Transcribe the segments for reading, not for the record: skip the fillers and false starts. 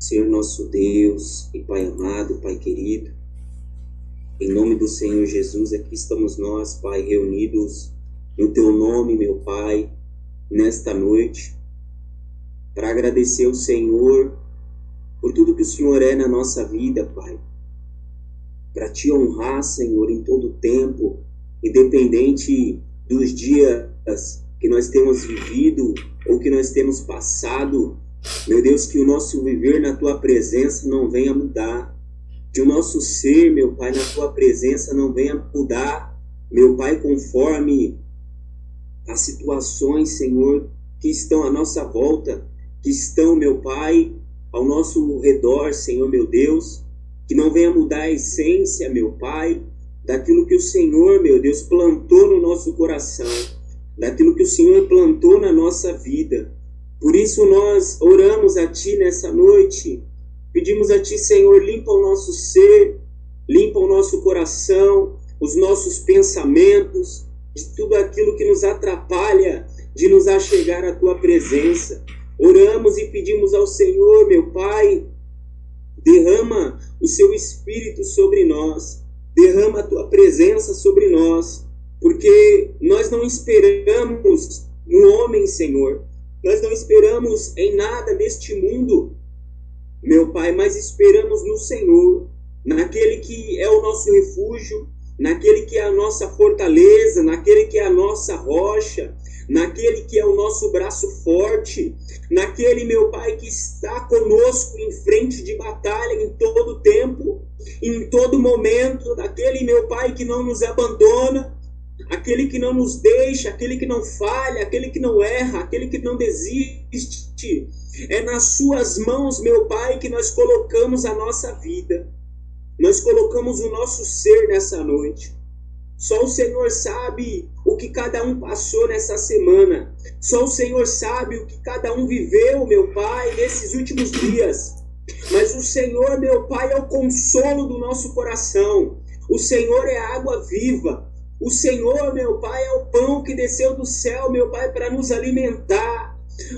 Senhor nosso Deus e Pai amado, Pai querido, em nome do Senhor Jesus, aqui estamos nós, Pai, reunidos no Teu nome, meu Pai, nesta noite, para agradecer ao Senhor por tudo que o Senhor é na nossa vida, Pai, para Te honrar, Senhor, em todo o tempo, independente dos dias que nós temos vivido ou que nós temos passado. Meu Deus, que o nosso viver na Tua presença não venha mudar, que o nosso ser, meu Pai, na Tua presença não venha mudar, meu Pai, conforme as situações, Senhor, que estão à nossa volta, que estão, meu Pai, ao nosso redor, Senhor, meu Deus, que não venha mudar a essência, meu Pai, daquilo que o Senhor, meu Deus, plantou no nosso coração, daquilo que o Senhor plantou na nossa vida. Por isso nós oramos a Ti nessa noite, pedimos a Ti, Senhor, limpa o nosso ser, limpa o nosso coração, os nossos pensamentos, de tudo aquilo que nos atrapalha de nos achegar à Tua presença. Oramos e pedimos ao Senhor, meu Pai, derrama o Seu Espírito sobre nós, derrama a Tua presença sobre nós, porque nós não esperamos no homem, Senhor, nós não esperamos em nada neste mundo, meu Pai, mas esperamos no Senhor, naquele que é o nosso refúgio, naquele que é a nossa fortaleza, naquele que é a nossa rocha, naquele que é o nosso braço forte, naquele, meu Pai, que está conosco em frente de batalha em todo tempo, em todo momento, naquele, meu Pai, que não nos abandona, aquele que não nos deixa, aquele que não falha, aquele que não erra, aquele que não desiste. É nas Suas mãos, meu Pai, que nós colocamos a nossa vida. Nós colocamos o nosso ser nessa noite. Só o Senhor sabe o que cada um passou nessa semana. Só o Senhor sabe o que cada um viveu, meu Pai, nesses últimos dias. Mas o Senhor, meu Pai, é o consolo do nosso coração. O Senhor é a água viva. O Senhor, meu Pai, é o pão que desceu do céu, meu Pai, para nos alimentar.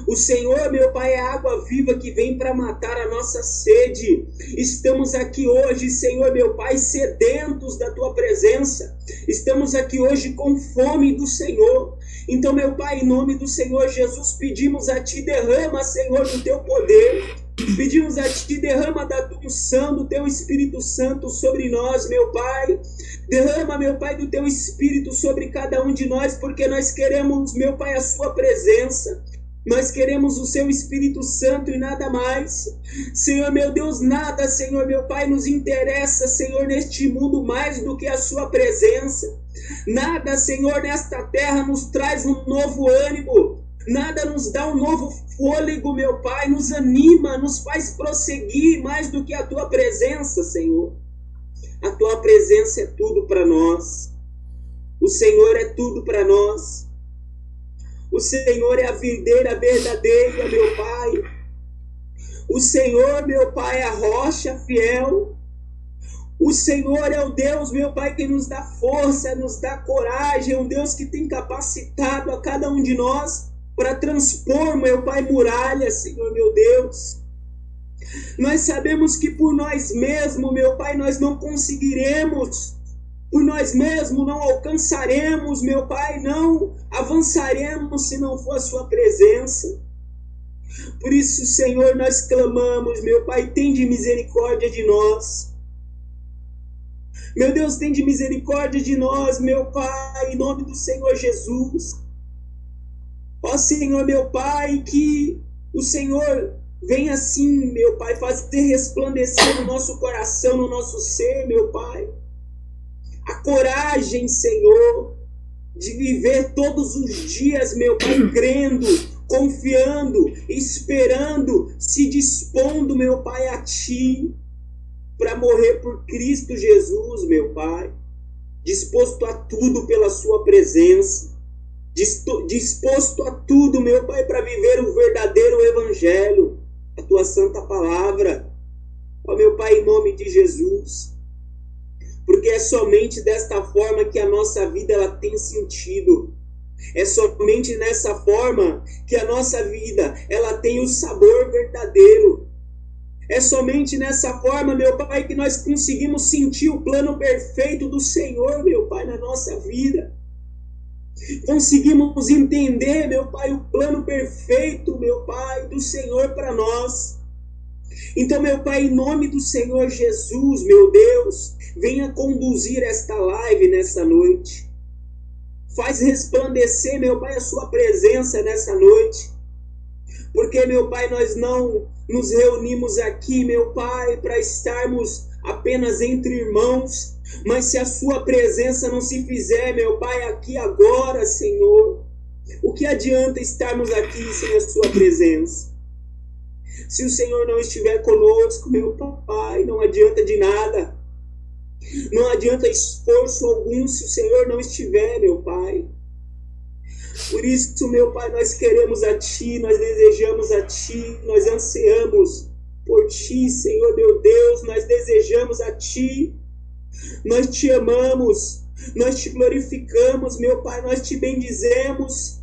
O Senhor, meu Pai, é a água viva que vem para matar a nossa sede. Estamos aqui hoje, Senhor, meu Pai, sedentos da Tua presença. Estamos aqui hoje com fome do Senhor. Então, meu Pai, em nome do Senhor Jesus, pedimos a Ti, derrama, Senhor, do Teu poder. Pedimos a Ti, derrama da Tua unção, do Teu Espírito Santo sobre nós, meu Pai. Derrama, meu Pai, do Teu Espírito sobre cada um de nós, porque nós queremos, meu Pai, a Sua presença. Nós queremos o Seu Espírito Santo e nada mais. Senhor, meu Deus, nada, Senhor, meu Pai, nos interessa, Senhor, neste mundo mais do que a Sua presença. Nada, Senhor, nesta terra nos traz um novo ânimo. Nada nos dá um novo fôlego, meu Pai, nos anima, nos faz prosseguir mais do que a Tua presença, Senhor. A Tua presença é tudo para nós. O Senhor é tudo para nós. O Senhor é a videira verdadeira, meu Pai. O Senhor, meu Pai, é a rocha fiel. O Senhor é o Deus, meu Pai, que nos dá força, nos dá coragem. É um Deus que tem capacitado a cada um de nós para transpor, meu Pai, muralhas, Senhor, meu Deus. Nós sabemos que por nós mesmos, meu Pai, nós não conseguiremos. Por nós mesmos não alcançaremos, meu Pai, não avançaremos se não for a Sua presença. Por isso, Senhor, nós clamamos, meu Pai, tende misericórdia de nós. Meu Deus, tende misericórdia de nós, meu Pai, em nome do Senhor Jesus. Ó Senhor, meu Pai, que o Senhor venha assim, meu Pai, fazer resplandecer no nosso coração, no nosso ser, meu Pai. A coragem, Senhor, de viver todos os dias, meu Pai, crendo, confiando, esperando, se dispondo, meu Pai, a Ti, para morrer por Cristo Jesus, meu Pai, disposto a tudo pela Sua presença, disposto a tudo, meu Pai, para viver o verdadeiro Evangelho, a Tua santa palavra. Ó, meu Pai, em nome de Jesus, porque é somente desta forma que a nossa vida ela tem sentido. É somente nessa forma que a nossa vida ela tem o sabor verdadeiro. É somente nessa forma, meu Pai, que nós conseguimos sentir o plano perfeito do Senhor, meu Pai, na nossa vida. Conseguimos entender, meu Pai, o plano perfeito, meu Pai, do Senhor para nós. Então, meu Pai, em nome do Senhor Jesus, meu Deus, venha conduzir esta live nessa noite. Faz resplandecer, meu Pai, a sua presença nessa noite. Porque, meu Pai, nós não nos reunimos aqui, meu Pai, para estarmos apenas entre irmãos, mas se a sua presença não se fizer, meu Pai, aqui agora, Senhor, o que adianta estarmos aqui sem a sua presença? Se o Senhor não estiver conosco, meu Pai, não adianta de nada. Não adianta esforço algum se o Senhor não estiver, meu Pai. Por isso, meu Pai, nós queremos a Ti, nós desejamos a Ti, nós ansiamos por Ti, Senhor, meu Deus, nós desejamos a Ti, nós Te amamos, nós Te glorificamos, meu Pai, nós Te bendizemos,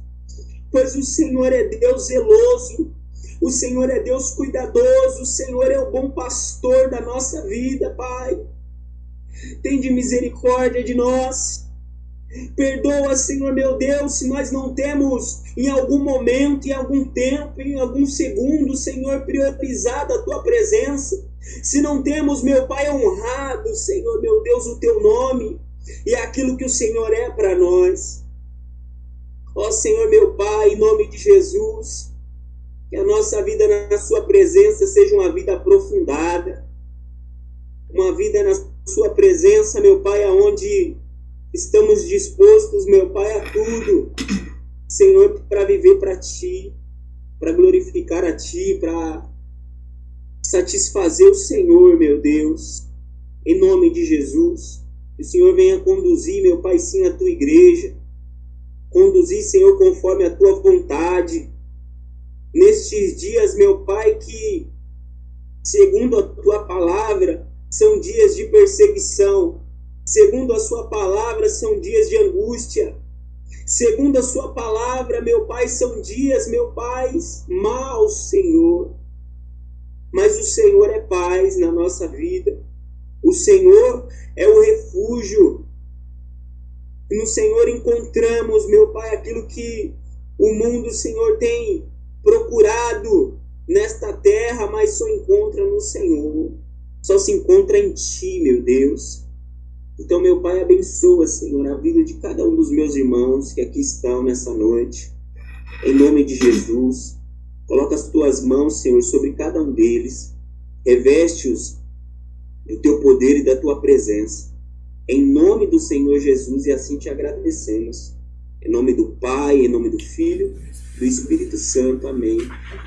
pois o Senhor é Deus zeloso, o Senhor é Deus cuidadoso, o Senhor é o bom pastor da nossa vida, Pai. Tende misericórdia de nós. Perdoa, Senhor meu Deus, se nós não temos em algum momento, em algum tempo, em algum segundo, Senhor, priorizado a Tua presença. Se não temos, meu Pai, honrado, Senhor meu Deus, o Teu nome e aquilo que o Senhor é para nós. Ó Senhor meu Pai, em nome de Jesus, que a nossa vida na Sua presença seja uma vida aprofundada, uma vida na Sua presença, meu Pai, aonde estamos dispostos, meu Pai, a tudo, Senhor, para viver para Ti, para glorificar a Ti, para satisfazer o Senhor, meu Deus, em nome de Jesus. Que o Senhor venha conduzir, meu Pai, sim, a Tua igreja, conduzir, Senhor, conforme a Tua vontade, nestes dias, meu Pai, que, segundo a Tua palavra, são dias de perseguição. Segundo a Sua palavra, são dias de angústia. Segundo a Sua palavra, meu Pai, são dias, meu Pai, maus, Senhor. Mas o Senhor é paz na nossa vida. O Senhor é o refúgio. E no Senhor encontramos, meu Pai, aquilo que o mundo, Senhor, tem procurado nesta terra, mas só encontra no Senhor. Só se encontra em Ti, meu Deus. Então, meu Pai, abençoa, Senhor, a vida de cada um dos meus irmãos que aqui estão nessa noite. Em nome de Jesus, coloca as Tuas mãos, Senhor, sobre cada um deles. Reveste-os do Teu poder e da Tua presença. Em nome do Senhor Jesus, e assim Te agradecemos. Em nome do Pai, em nome do Filho, do Espírito Santo. Amém.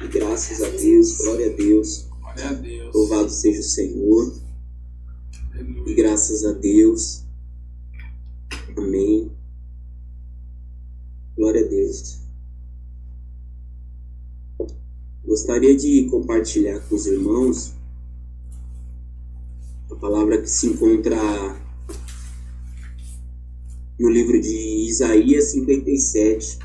E graças a Deus, glória a Deus. Glória a Deus. Louvado seja o Senhor. E graças a Deus. Amém. Glória a Deus. Gostaria de compartilhar com os irmãos a palavra que se encontra no livro de Isaías 57.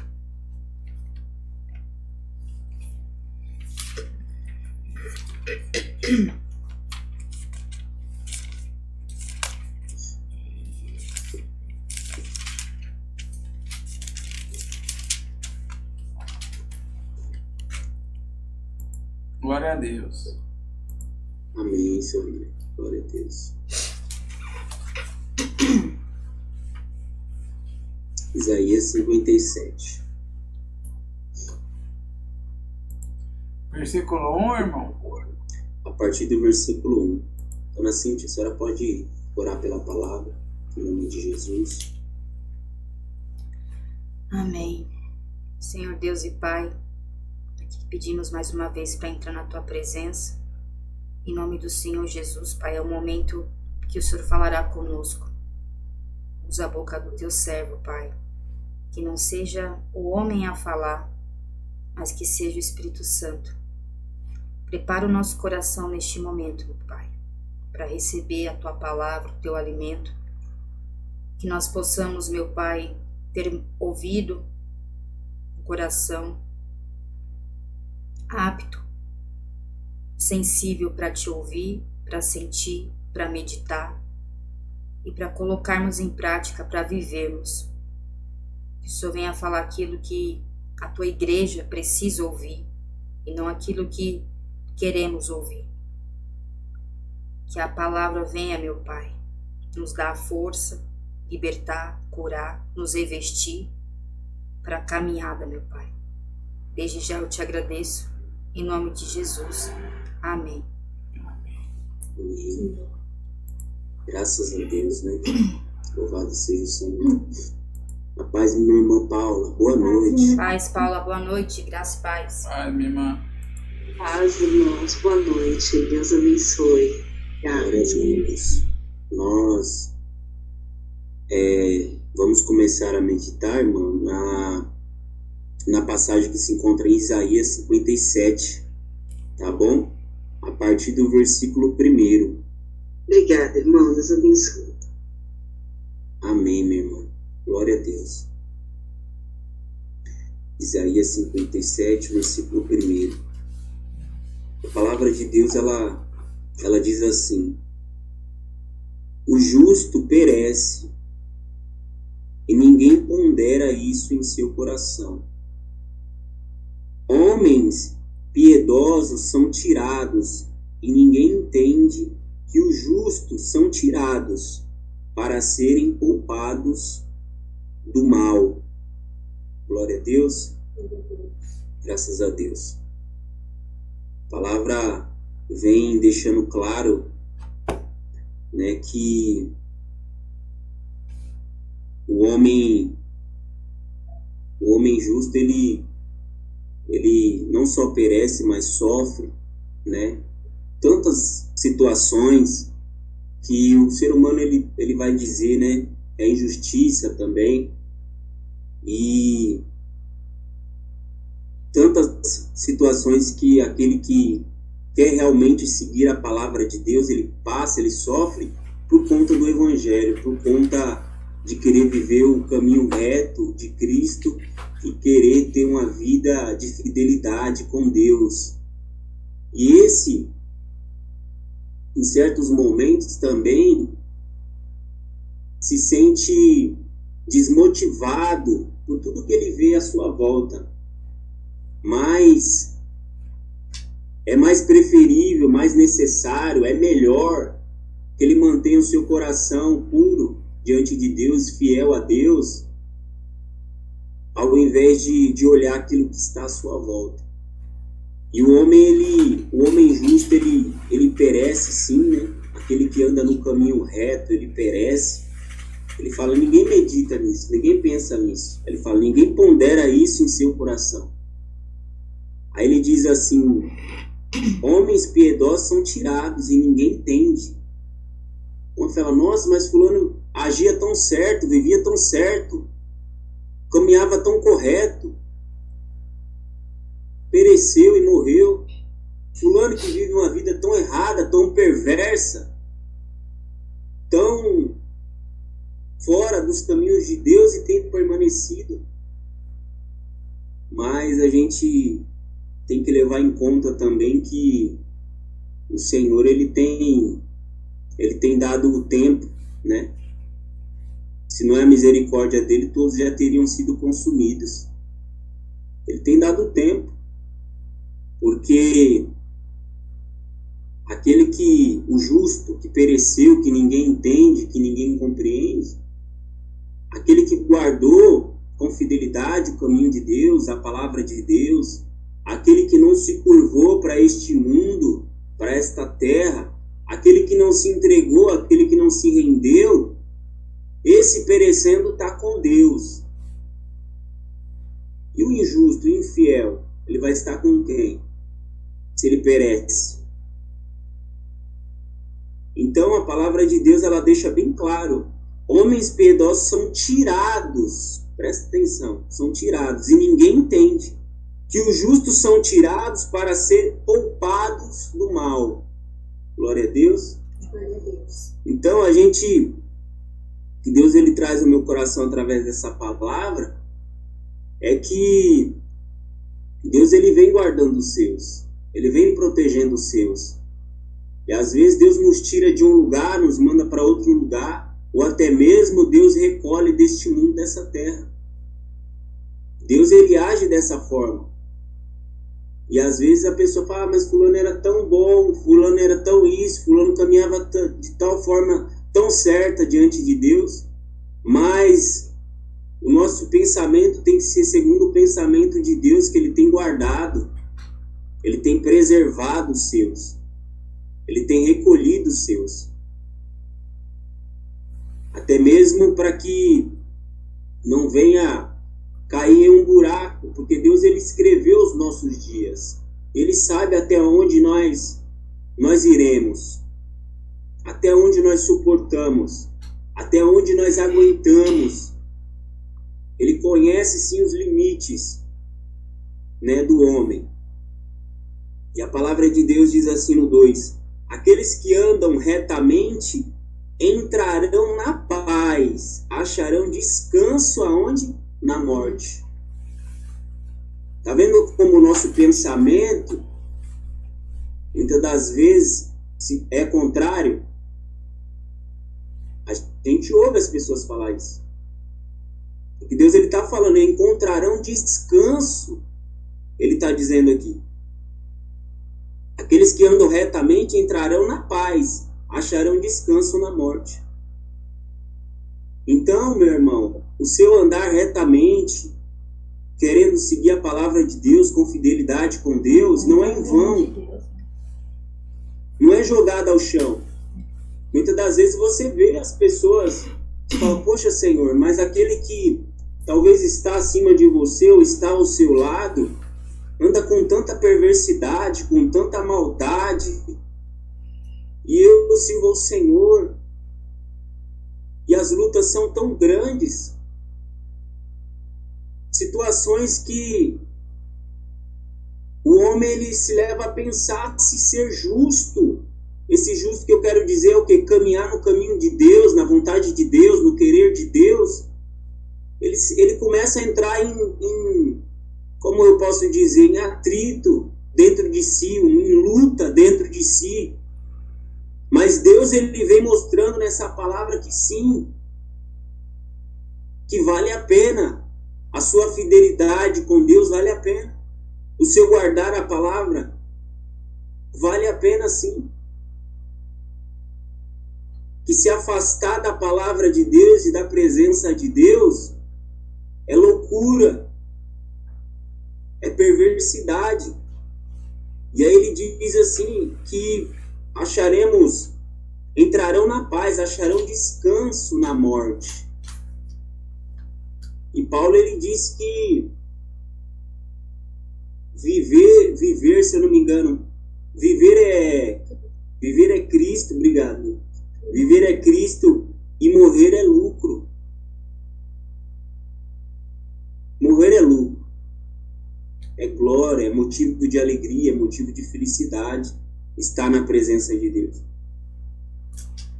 Glória a Deus. Amém, Senhor. Glória a Deus. Isaías 57. Versículo 1, irmão. A partir do versículo 1. Dona Cíntia, a senhora pode orar pela palavra, em nome de Jesus. Amém. Senhor Deus e Pai, aqui pedimos mais uma vez para entrar na Tua presença. Em nome do Senhor Jesus, Pai, é o momento que o Senhor falará conosco. Usa a boca do Teu servo, Pai. Que não seja o homem a falar, mas que seja o Espírito Santo. Prepara o nosso coração neste momento, meu Pai, para receber a Tua palavra, o Teu alimento. Que nós possamos, meu Pai, ter ouvido, um coração apto sensível para te ouvir, para sentir, para meditar e para colocarmos em prática, para vivermos. Que o Senhor venha falar aquilo que a tua igreja precisa ouvir e não aquilo que queremos ouvir. Que a palavra venha, meu Pai, nos dar a força, libertar, curar, nos revestir para a caminhada, meu Pai. Desde já eu te agradeço, em nome de Jesus. Amém. Amém. Graças a Deus, né? Louvado seja o Senhor. A paz, minha irmã Paula. Boa noite. Paz, Paula, boa noite. Graça e paz. Paz, minha irmã. Paz, irmãos, boa noite. Deus abençoe. Glória a Deus. Nós vamos começar a meditar, irmão, na passagem que se encontra em Isaías 57, tá bom? A partir do versículo 1. Obrigada, irmão. Deus abençoe. Amém, meu irmão. Glória a Deus. Isaías 57, versículo 1. A palavra de Deus, ela diz assim: o justo perece, e ninguém pondera isso em seu coração. Homens piedosos são tirados, e ninguém entende que os justos são tirados para serem poupados do mal. Glória a Deus. Graças a Deus. A palavra vem deixando claro, né, que o homem justo, ele não só perece, mas sofre, né, tantas situações que o ser humano ele vai dizer, né, é injustiça também, e tantas situações que aquele que quer realmente seguir a palavra de Deus, ele passa, ele sofre por conta do Evangelho, por conta de querer viver o caminho reto de Cristo e querer ter uma vida de fidelidade com Deus. E esse, em certos momentos também, se sente desmotivado por tudo que ele vê à sua volta. Mas é mais preferível, mais necessário, é melhor que ele mantenha o seu coração puro diante de Deus, fiel a Deus, ao invés de olhar aquilo que está à sua volta. E o homem justo, ele perece sim, né? Aquele que anda no caminho reto, ele perece. Ele fala, ninguém medita nisso, ninguém pensa nisso. Ele fala, ninguém pondera isso em seu coração. Aí ele diz assim, homens piedosos são tirados e ninguém entende. Uma fala, nossa, mas fulano agia tão certo, vivia tão certo, caminhava tão correto, pereceu e morreu. Fulano que vive uma vida tão errada, tão perversa, tão fora dos caminhos de Deus e tem permanecido. Mas a gente tem que levar em conta também que o Senhor, ele tem dado o tempo, né? Se não é a misericórdia dele, todos já teriam sido consumidos. Ele tem dado o tempo, porque o justo que pereceu, que ninguém entende, que ninguém compreende, aquele que guardou com fidelidade o caminho de Deus, a palavra de Deus, aquele que não se curvou para este mundo, para esta terra, aquele que não se entregou, aquele que não se rendeu, esse perecendo está com Deus. E o injusto, o infiel, ele vai estar com quem? Se ele perece. Então a palavra de Deus, ela deixa bem claro, homens piedosos são tirados, presta atenção, são tirados, e ninguém entende que os justos são tirados para ser poupados do mal. Glória a Deus. Glória a Deus. Então que Deus ele traz ao meu coração através dessa palavra, é que Deus ele vem guardando os seus. Ele vem protegendo os seus. E às vezes Deus nos tira de um lugar, nos manda para outro lugar, ou até mesmo Deus recolhe deste mundo, dessa terra. Deus, ele age dessa forma. E às vezes a pessoa fala, mas fulano era tão bom, fulano era tão isso, fulano caminhava de tal forma tão certa diante de Deus, mas o nosso pensamento tem que ser segundo o pensamento de Deus, que ele tem guardado, ele tem preservado os seus, ele tem recolhido os seus. Até mesmo para que não venha cair em um buraco, porque Deus, ele escreveu os nossos dias. Ele sabe até onde nós iremos, até onde nós suportamos, até onde nós aguentamos. Ele conhece sim os limites, né, do homem. E a palavra de Deus diz assim no 2: aqueles que andam retamente entrarão na paz, acharão descanso aonde? Na morte. Tá vendo como o nosso pensamento muitas das vezes é contrário? A gente ouve as pessoas falar isso. O que Deus, ele está falando, encontrarão descanso. Ele está dizendo aqui: aqueles que andam retamente entrarão na paz, acharão descanso na morte. Então, meu irmão, o seu andar retamente, querendo seguir a palavra de Deus, com fidelidade com Deus, não é em vão. Não é jogado ao chão. Muitas das vezes você vê as pessoas que falam, poxa Senhor, mas aquele que talvez está acima de você ou está ao seu lado, anda com tanta perversidade, com tanta maldade, e eu sirvo ao Senhor, e as lutas são tão grandes, situações que o homem, ele se leva a pensar se ser justo. Esse justo que eu quero dizer é o quê? Caminhar no caminho de Deus, na vontade de Deus, no querer de Deus. Ele começa a entrar em, como eu posso dizer, em atrito dentro de si, em luta dentro de si. Mas Deus, ele vem mostrando nessa palavra que sim, que vale a pena. A sua fidelidade com Deus vale a pena. O seu guardar a palavra vale a pena sim. Que se afastar da palavra de Deus e da presença de Deus é loucura, é perversidade. E aí ele diz assim, que entrarão na paz, acharão descanso na morte. E Paulo, ele diz que viver, se eu não me engano, viver é Cristo, obrigado. Viver é Cristo e morrer é lucro. Morrer é lucro. É glória, é motivo de alegria, é motivo de felicidade estar na presença de Deus.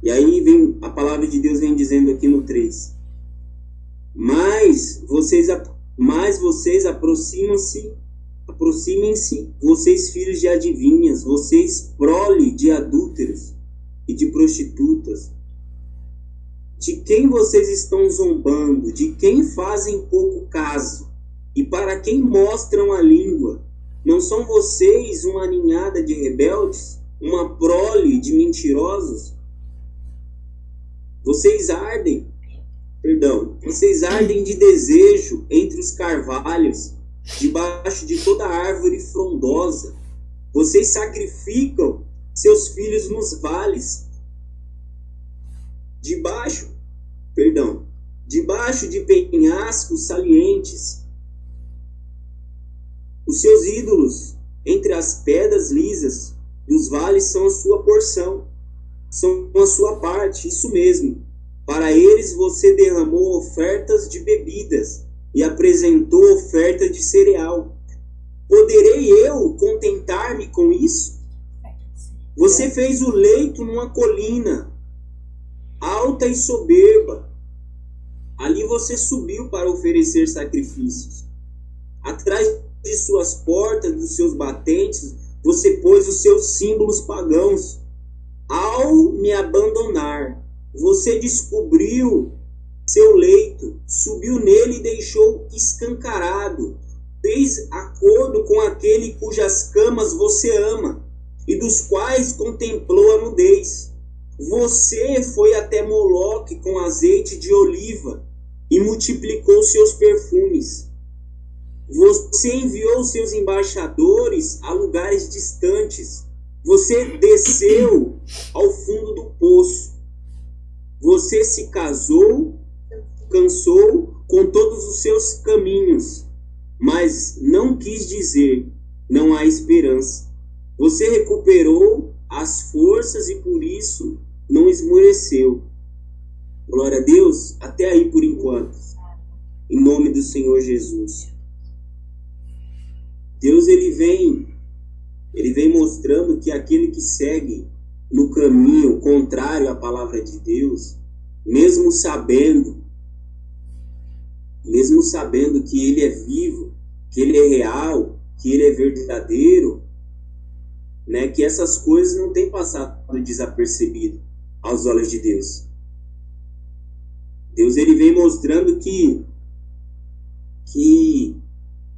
E aí a palavra de Deus vem dizendo aqui no 3: Mas vocês aproximem-se, vocês filhos de adivinhas, vocês prole de adúlteros e de prostitutas. De quem vocês estão zombando? De quem fazem pouco caso? E para quem mostram a língua? Não são vocês uma ninhada de rebeldes? Uma prole de mentirosos? Vocês ardem de desejo entre os carvalhos, debaixo de toda árvore frondosa. Vocês sacrificam seus filhos nos vales, debaixo de penhascos salientes. Os seus ídolos entre as pedras lisas dos vales são a sua porção, são a sua parte, isso mesmo. Para eles você derramou ofertas de bebidas e apresentou oferta de cereal. Poderei eu contentar-me com isso? Você fez o leito numa colina alta e soberba. Ali você subiu para oferecer sacrifícios. Atrás de suas portas, dos seus batentes, você pôs os seus símbolos pagãos. Ao me abandonar, você descobriu seu leito, subiu nele e deixou escancarado. Fez acordo com aquele cujas camas você ama e dos quais contemplou a nudez. Você foi até Moloque com azeite de oliva e multiplicou seus perfumes. Você enviou seus embaixadores a lugares distantes. Você desceu ao fundo do poço. Você se cansou com todos os seus caminhos, mas não quis dizer, não há esperança. Você recuperou as forças e por isso não esmoreceu. Glória a Deus, até aí por enquanto. Em nome do Senhor Jesus. Deus ele vem mostrando que aquele que segue no caminho contrário à palavra de Deus, mesmo sabendo que ele é vivo, que ele é real, que ele é verdadeiro, né, que essas coisas não têm passado desapercebido aos olhos de Deus. Deus ele vem mostrando que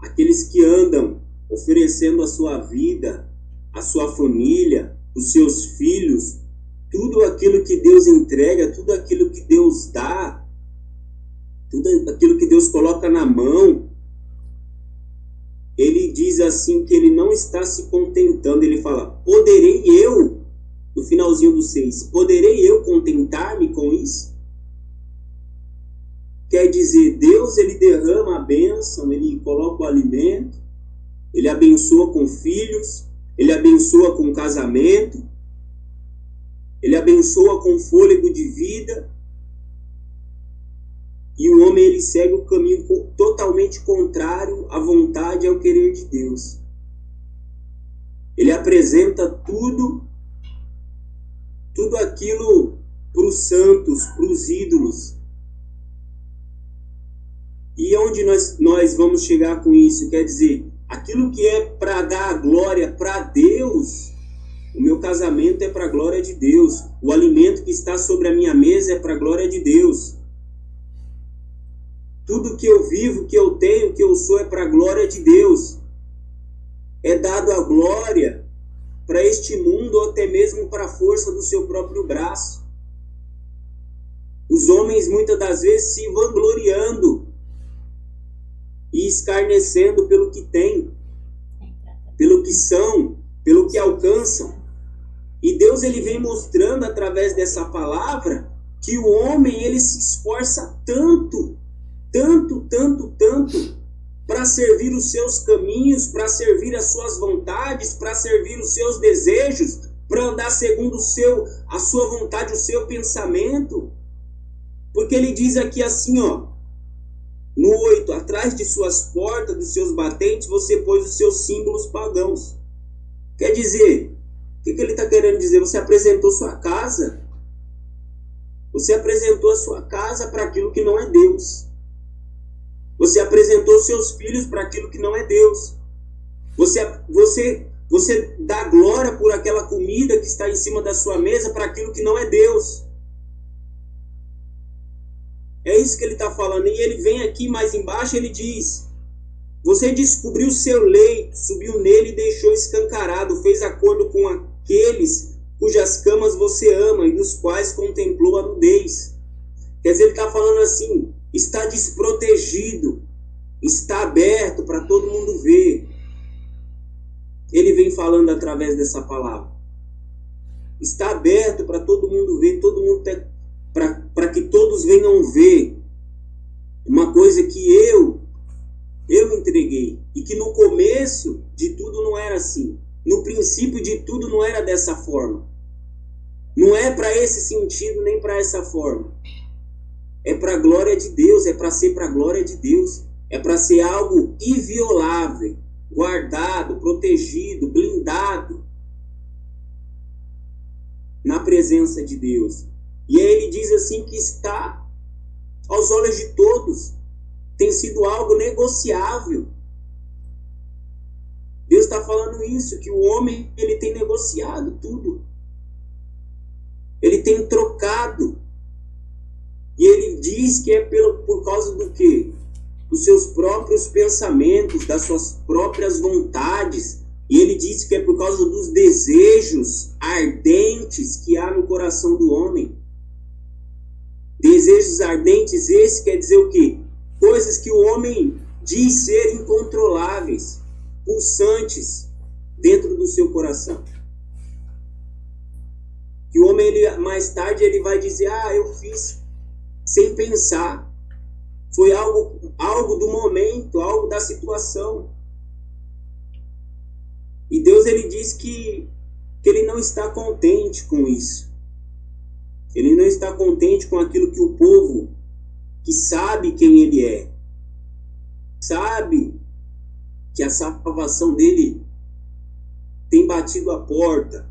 aqueles que andam oferecendo a sua vida, a sua família, os seus filhos, tudo aquilo que Deus entrega, tudo aquilo que Deus dá, tudo aquilo que Deus coloca na mão, ele diz assim que ele não está se contentando. Ele fala, poderei eu, no finalzinho do 6, poderei eu contentar-me com isso? Quer dizer, Deus ele derrama a bênção, ele coloca o alimento, ele abençoa com filhos, ele abençoa com casamento, ele abençoa com fôlego de vida. E o homem ele segue o caminho totalmente contrário à vontade e ao querer de Deus. Ele apresenta tudo aquilo para os santos, para os ídolos. E onde nós vamos chegar com isso? Quer dizer, aquilo que é para dar a glória para Deus, o meu casamento é para a glória de Deus. O alimento que está sobre a minha mesa é para a glória de Deus. Tudo que eu vivo, que eu tenho, que eu sou é para a glória de Deus. É dado a glória para este mundo ou até mesmo para a força do seu próprio braço. Os homens muitas das vezes se vangloriando e escarnecendo pelo que têm, pelo que são, pelo que alcançam. E Deus ele vem mostrando através dessa palavra que o homem ele se esforça tanto para servir os seus caminhos, para servir as suas vontades, para servir os seus desejos, para andar segundo a sua vontade, o seu pensamento. Porque ele diz aqui assim, ó, no 8, atrás de suas portas, dos seus batentes, você pôs os seus símbolos pagãos. Quer dizer, o que ele está querendo dizer? Você apresentou sua casa. Você apresentou a sua casa para aquilo que não é Deus. Você apresentou seus filhos para aquilo que não é Deus. Você dá glória por aquela comida que está em cima da sua mesa para aquilo que não é Deus. É isso que ele está falando. E ele vem aqui mais embaixo, ele diz, você descobriu seu leito, subiu nele e deixou escancarado, fez acordo com aqueles cujas camas você ama e dos quais contemplou a nudez. Quer dizer, ele está falando assim, está desprotegido, está aberto para todo mundo ver. Ele vem falando através dessa palavra. Está aberto para todo mundo ver, para que todos venham ver uma coisa que eu entreguei. E que no começo de tudo não era assim. No princípio de tudo não era dessa forma. Não é para esse sentido nem para essa forma. É para a glória de Deus, é para ser para a glória de Deus. É para ser algo inviolável, guardado, protegido, blindado na presença de Deus. E aí ele diz assim que está aos olhos de todos. Tem sido algo negociável. Deus está falando isso, que o homem ele tem negociado tudo. Ele tem trocado. E ele diz que é por causa do quê? Dos seus próprios pensamentos, das suas próprias vontades. E ele diz que é por causa dos desejos ardentes que há no coração do homem. Desejos ardentes, esse quer dizer o quê? Coisas que o homem diz ser incontroláveis, pulsantes dentro do seu coração. Que o homem, mais tarde, ele vai dizer, eu fiz sem pensar. Foi algo do momento, algo da situação. E Deus, ele diz que ele não está contente com isso. Ele não está contente com aquilo que o povo, que sabe quem ele é, sabe que a salvação dele tem batido a porta.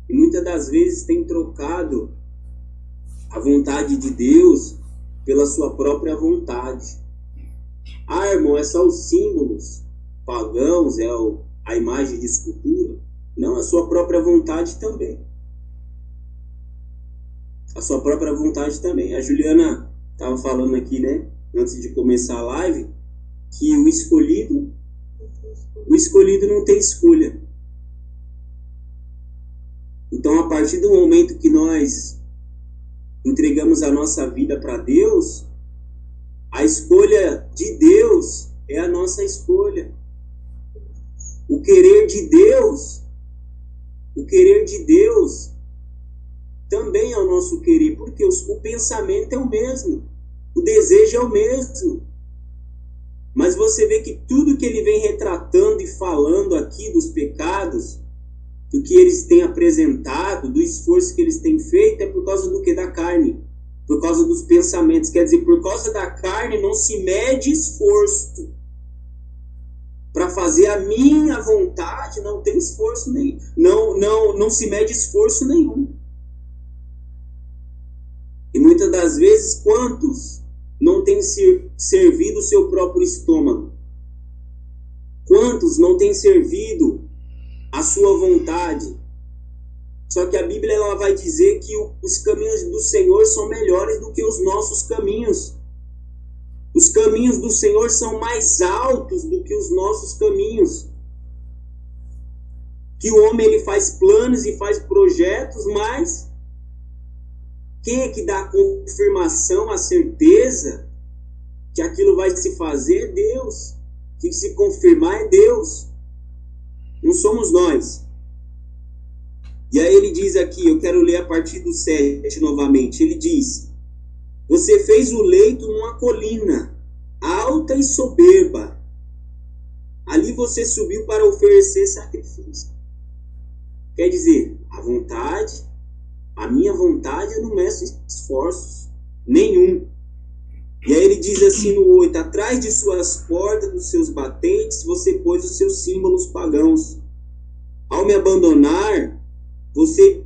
E muitas das vezes tem trocado a vontade de Deus pela sua própria vontade. Irmão, é só os símbolos pagãos, a imagem de escultura. Não, a sua própria vontade também. A sua própria vontade também. A Juliana estava falando aqui, né, antes de começar a live, que o escolhido não tem escolha. Então, a partir do momento que nós entregamos a nossa vida para Deus, a escolha de Deus é a nossa escolha. O querer de Deus também é o nosso querer, porque o pensamento é o mesmo, o desejo é o mesmo. Mas você vê que tudo que ele vem retratando e falando aqui dos pecados, do que eles têm apresentado, do esforço que eles têm feito, é por causa do que? Da carne. Por causa dos pensamentos. Quer dizer, por causa da carne não se mede esforço. Para fazer a minha vontade não tem esforço nenhum. Não se mede esforço nenhum. E muitas das vezes, quantos não têm servido o seu próprio estômago? Quantos não têm servido a sua vontade? Só que a Bíblia ela vai dizer que os caminhos do Senhor são melhores do que os nossos caminhos. Os caminhos do Senhor são mais altos do que os nossos caminhos. Que o homem ele faz planos e faz projetos, mas quem é que dá a confirmação, a certeza que aquilo vai se fazer? É Deus. Que se confirmar é Deus. Não somos nós. E aí ele diz aqui, eu quero ler a partir do 7 novamente. Ele diz: você fez o leito numa colina alta e soberba. Ali você subiu para oferecer sacrifício. Quer dizer, a minha vontade, eu não meço esforços nenhum. E aí ele diz assim no 8: atrás de suas portas, dos seus batentes, você pôs os seus símbolos pagãos. Ao me abandonar, você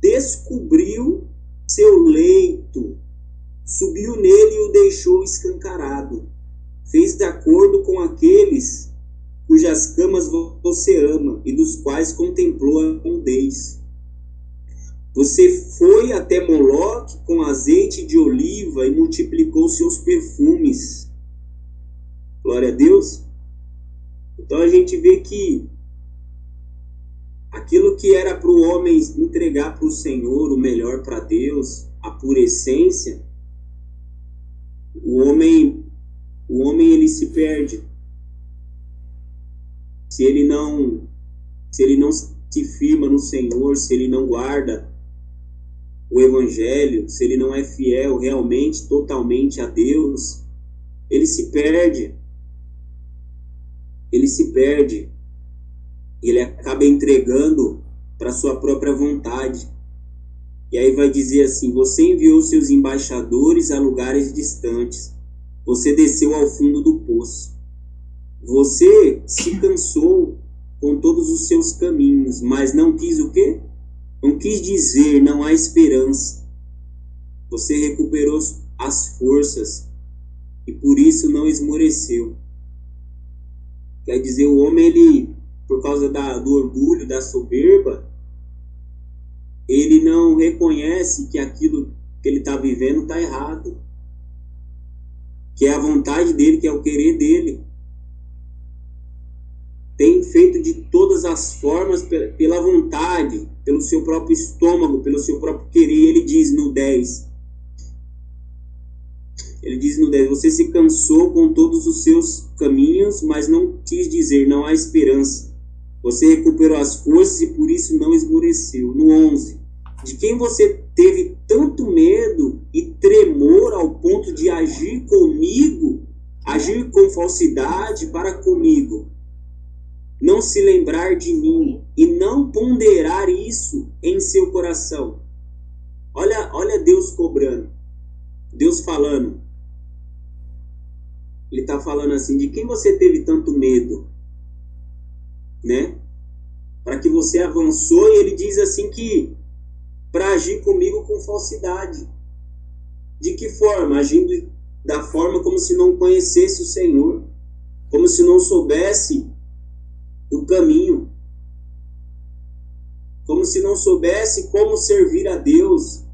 descobriu seu leito, subiu nele e o deixou escancarado. Fez de acordo com aqueles cujas camas você ama e dos quais contemplou a nudez. Você foi até Moloque com azeite de oliva e multiplicou seus perfumes. Glória a Deus. Então a gente vê que aquilo que era para o homem entregar para o Senhor, o melhor para Deus, a pura essência, o homem ele se perde. Se ele não se firma no Senhor, se ele não guarda o Evangelho, se ele não é fiel realmente, totalmente a Deus, ele se perde. Ele se perde. Ele acaba entregando para sua própria vontade. E aí vai dizer assim: você enviou seus embaixadores a lugares distantes. Você desceu ao fundo do poço. Você se cansou com todos os seus caminhos, mas não quis o quê? Não quis dizer, não há esperança. Você recuperou as forças e por isso não esmoreceu. Quer dizer, o homem, ele, por causa do orgulho, da soberba, ele não reconhece que aquilo que ele está vivendo está errado. Que é a vontade dele, que é o querer dele. Tem feito de todas as formas pela vontade, pelo seu próprio estômago, pelo seu próprio querer. Ele diz no 10. Ele diz no 10, você se cansou com todos os seus caminhos, mas não quis dizer, não há esperança. Você recuperou as forças e por isso não esmoreceu. No 11, de quem você teve tanto medo e tremor ao ponto de agir comigo, agir com falsidade para comigo, não se lembrar de mim e não ponderar isso em seu coração. Olha Deus cobrando, Deus falando. Ele está falando assim, de quem você teve tanto medo, né? Para que você avançou, e ele diz assim que para agir comigo com falsidade. De que forma? Agindo da forma como se não conhecesse o Senhor, como se não soubesse o caminho, como se não soubesse como servir a Deus,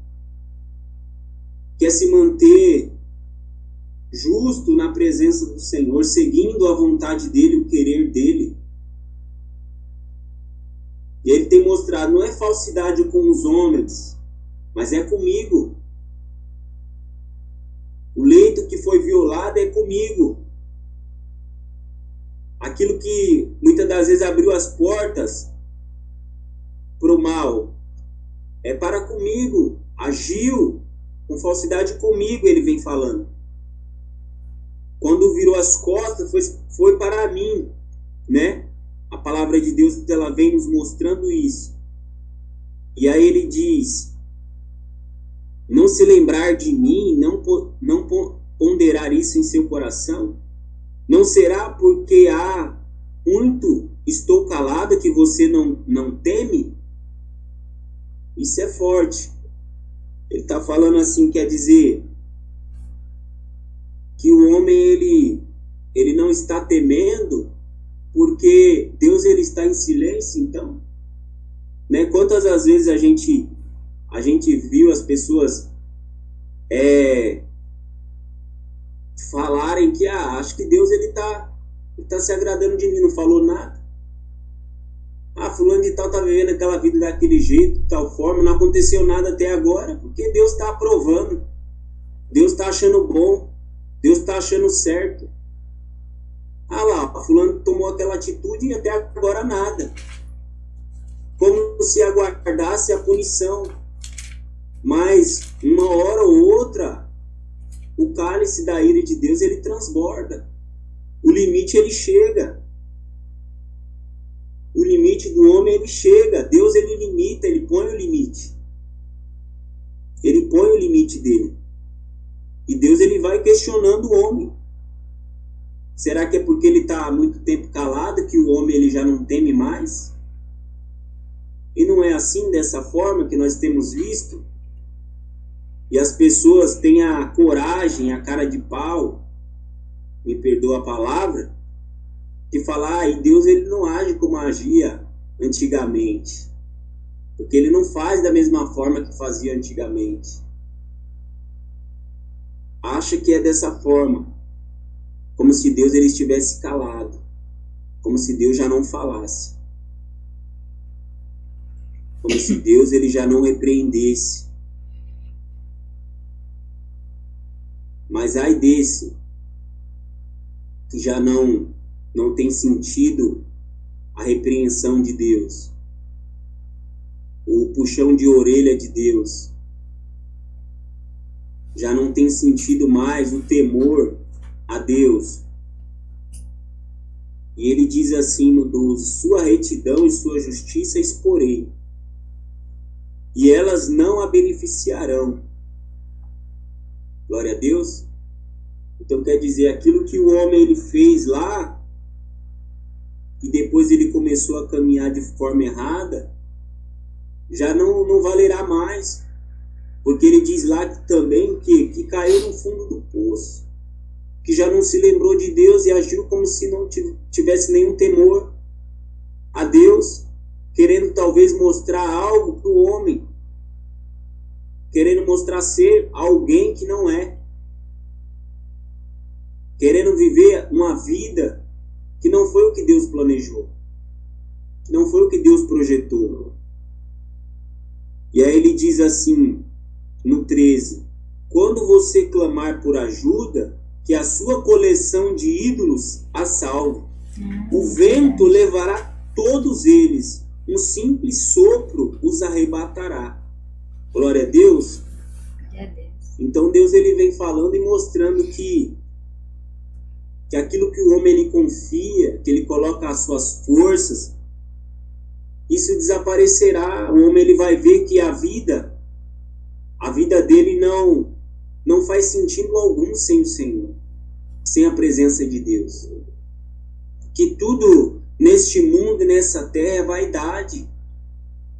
quer se manter justo na presença do Senhor, seguindo a vontade dele, o querer dele. E ele tem mostrado, não é falsidade com os homens, mas é comigo. O leito que foi violado é comigo. Aquilo que muitas das vezes abriu as portas para o mal é para comigo. Agiu com falsidade comigo, ele vem falando. Quando virou as costas, foi para mim, né? A palavra de Deus, ela vem nos mostrando isso. E aí ele diz, não se lembrar de mim, não ponderar isso em seu coração, não será porque há muito estou calado que você não teme? Isso é forte. Ele está falando assim, quer dizer que o homem ele não está temendo porque Deus ele está em silêncio, então, né? Quantas as vezes a gente viu as pessoas falarem que acho que Deus ele tá se agradando de mim, não falou nada. Fulano de tal tá vivendo aquela vida daquele jeito, de tal forma, não aconteceu nada até agora, porque Deus está aprovando, Deus está achando bom, Deus está achando certo. Lá, fulano tomou aquela atitude e até agora nada. Como se aguardasse a punição. Mas, uma hora ou outra, o cálice da ira de Deus, ele transborda. O limite, ele chega. O limite do homem, ele chega. Deus, ele limita, ele põe o limite. Ele põe o limite dele. E Deus, ele vai questionando o homem. Será que é porque ele está há muito tempo calado que o homem ele já não teme mais? E não é assim, dessa forma que nós temos visto? E as pessoas têm a coragem, a cara de pau, me perdoa a palavra, de falar, e Deus ele não age como agia antigamente. Porque ele não faz da mesma forma que fazia antigamente. Acha que é dessa forma. Como se Deus ele estivesse calado. Como se Deus já não falasse. Como se Deus ele já não repreendesse. Mas ai desse que já não tem sentido a repreensão de Deus. O puxão de orelha de Deus. Já não tem sentido mais o temor a Deus. E ele diz assim no 12, sua retidão e sua justiça exporei, e elas não a beneficiarão. Glória a Deus. Então quer dizer, aquilo que o homem ele fez lá, e depois ele começou a caminhar de forma errada, já não valerá mais. Porque ele diz lá também que caiu no fundo do poço. que já não se lembrou de Deus e agiu como se não tivesse nenhum temor a Deus, querendo talvez mostrar algo para o homem, querendo mostrar ser alguém que não é, querendo viver uma vida que não foi o que Deus planejou, que não foi o que Deus projetou. E aí ele diz assim, no 13, quando você clamar por ajuda, que a sua coleção de ídolos a salve. O vento levará todos eles, um simples sopro os arrebatará. Glória a Deus. Glória a Deus. Então Deus ele vem falando e mostrando que aquilo que o homem ele confia, que ele coloca as suas forças, isso desaparecerá. O homem ele vai ver que a vida dele não faz sentido algum sem o Senhor, sem a presença de Deus. Que tudo neste mundo e nessa terra é vaidade,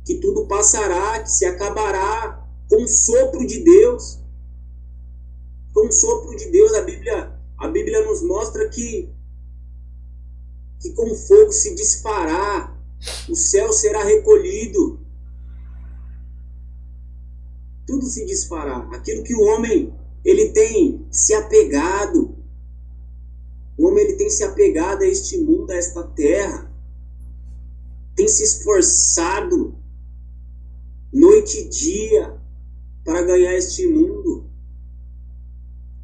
que tudo passará, que se acabará com o sopro de Deus. Com o sopro de Deus, a Bíblia nos mostra que com fogo se disparar, o céu será recolhido. Tudo se desfará. Aquilo que o homem ele tem se apegado. O homem ele tem se apegado a este mundo, a esta terra. Tem se esforçado noite e dia para ganhar este mundo.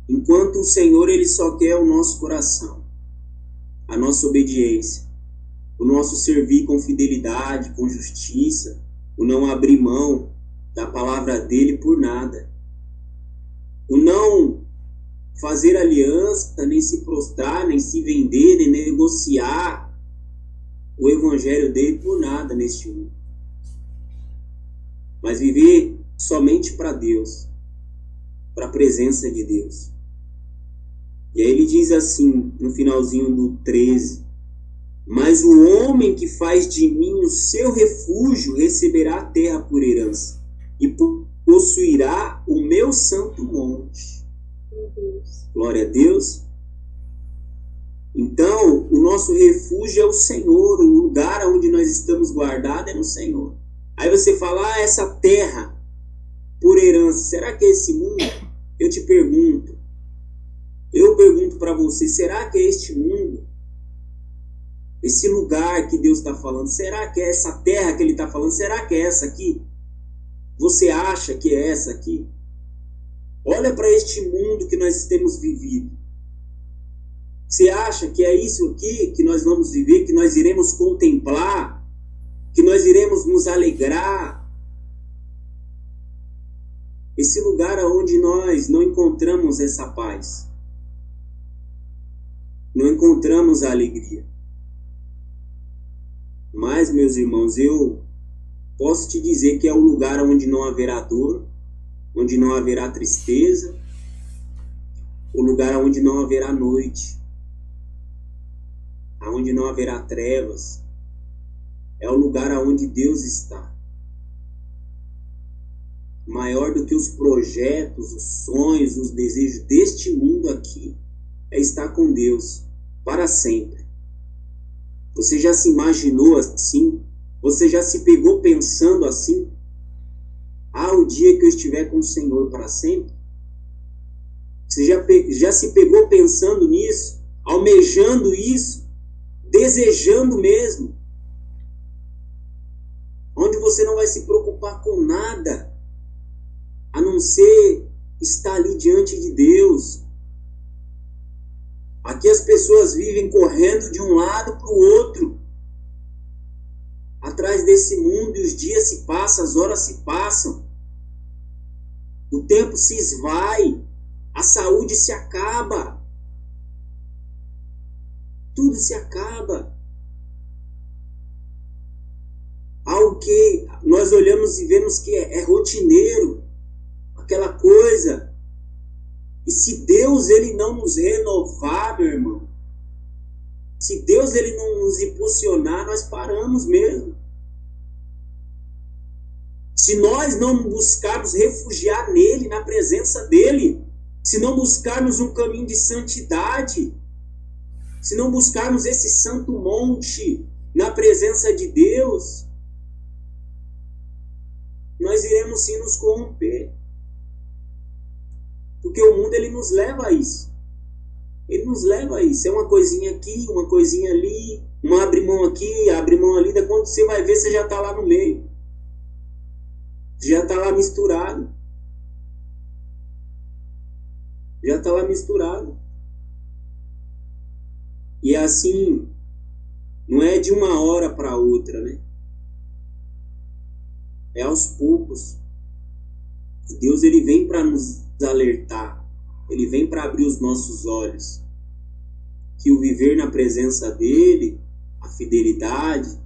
Enquanto o Senhor ele só quer o nosso coração, a nossa obediência, o nosso servir com fidelidade, com justiça, o não abrir mão da palavra dele por nada, o não fazer aliança, nem se prostrar, nem se vender, nem negociar o evangelho dele por nada neste mundo, mas viver somente para Deus, para a presença de Deus. E aí ele diz assim, no finalzinho do 13, mas o homem que faz de mim o seu refúgio receberá a terra por herança e possuirá o meu santo monte. Glória a Deus. Então, o nosso refúgio é o Senhor, o lugar onde nós estamos guardados é no Senhor. Aí você fala, essa terra por herança, será que é esse mundo? Eu te pergunto, para você, será que é este mundo? Esse lugar que Deus está falando, será que é essa terra que Ele está falando? Será que é essa aqui? Você acha que é essa aqui? Olha para este mundo que nós temos vivido. Você acha que é isso aqui que nós vamos viver, que nós iremos contemplar, que nós iremos nos alegrar? Esse lugar onde nós não encontramos essa paz, não encontramos a alegria. Mas, meus irmãos, eu posso te dizer que é o lugar onde não haverá dor, onde não haverá tristeza, o lugar onde não haverá noite, onde não haverá trevas. É o lugar onde Deus está. Maior do que os projetos, os sonhos, os desejos deste mundo aqui, é estar com Deus para sempre. Você já se imaginou assim? Você já se pegou pensando assim? O dia que eu estiver com o Senhor para sempre? Você já se pegou pensando nisso? Almejando isso? Desejando mesmo? Onde você não vai se preocupar com nada, a não ser estar ali diante de Deus. Aqui as pessoas vivem correndo de um lado para o outro, atrás desse mundo, e os dias se passam, as horas se passam, o tempo se esvai, a saúde se acaba, tudo se acaba. Algo que nós olhamos e vemos que é rotineiro, aquela coisa. E se Deus ele não nos renovar, meu irmão, se Deus ele não nos impulsionar, nós paramos mesmo. Se nós não buscarmos refugiar nele, na presença dele, se não buscarmos um caminho de santidade, se não buscarmos esse santo monte na presença de Deus, nós iremos sim nos corromper. Porque o mundo, ele nos leva a isso. Ele nos leva a isso. É uma coisinha aqui, uma coisinha ali, uma abre mão aqui, abre mão ali. Da quando você vai ver, você já está lá no meio. Já está lá misturado. Já está lá misturado. E assim, não é de uma hora para outra, né? É aos poucos. Deus, ele vem para nos alertar. Ele vem para abrir os nossos olhos. Que o viver na presença dele, a fidelidade.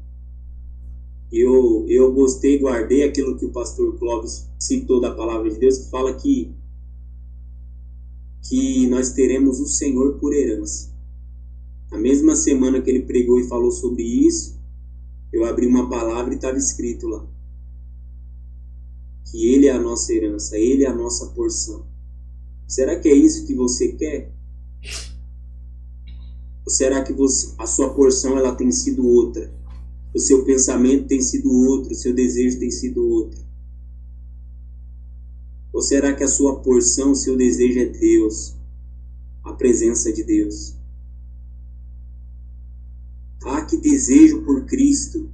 Eu gostei, guardei aquilo que o pastor Clóvis citou da palavra de Deus, que fala que nós teremos o Senhor por herança. Na mesma semana que ele pregou e falou sobre isso, eu abri uma palavra e estava escrito lá. Que ele é a nossa herança, ele é a nossa porção. Será que é isso que você quer? Ou será que a sua porção ela tem sido outra? O seu pensamento tem sido outro, o seu desejo tem sido outro? Ou será que a sua porção, o seu desejo é Deus? A presença de Deus? Ah, que desejo por Cristo!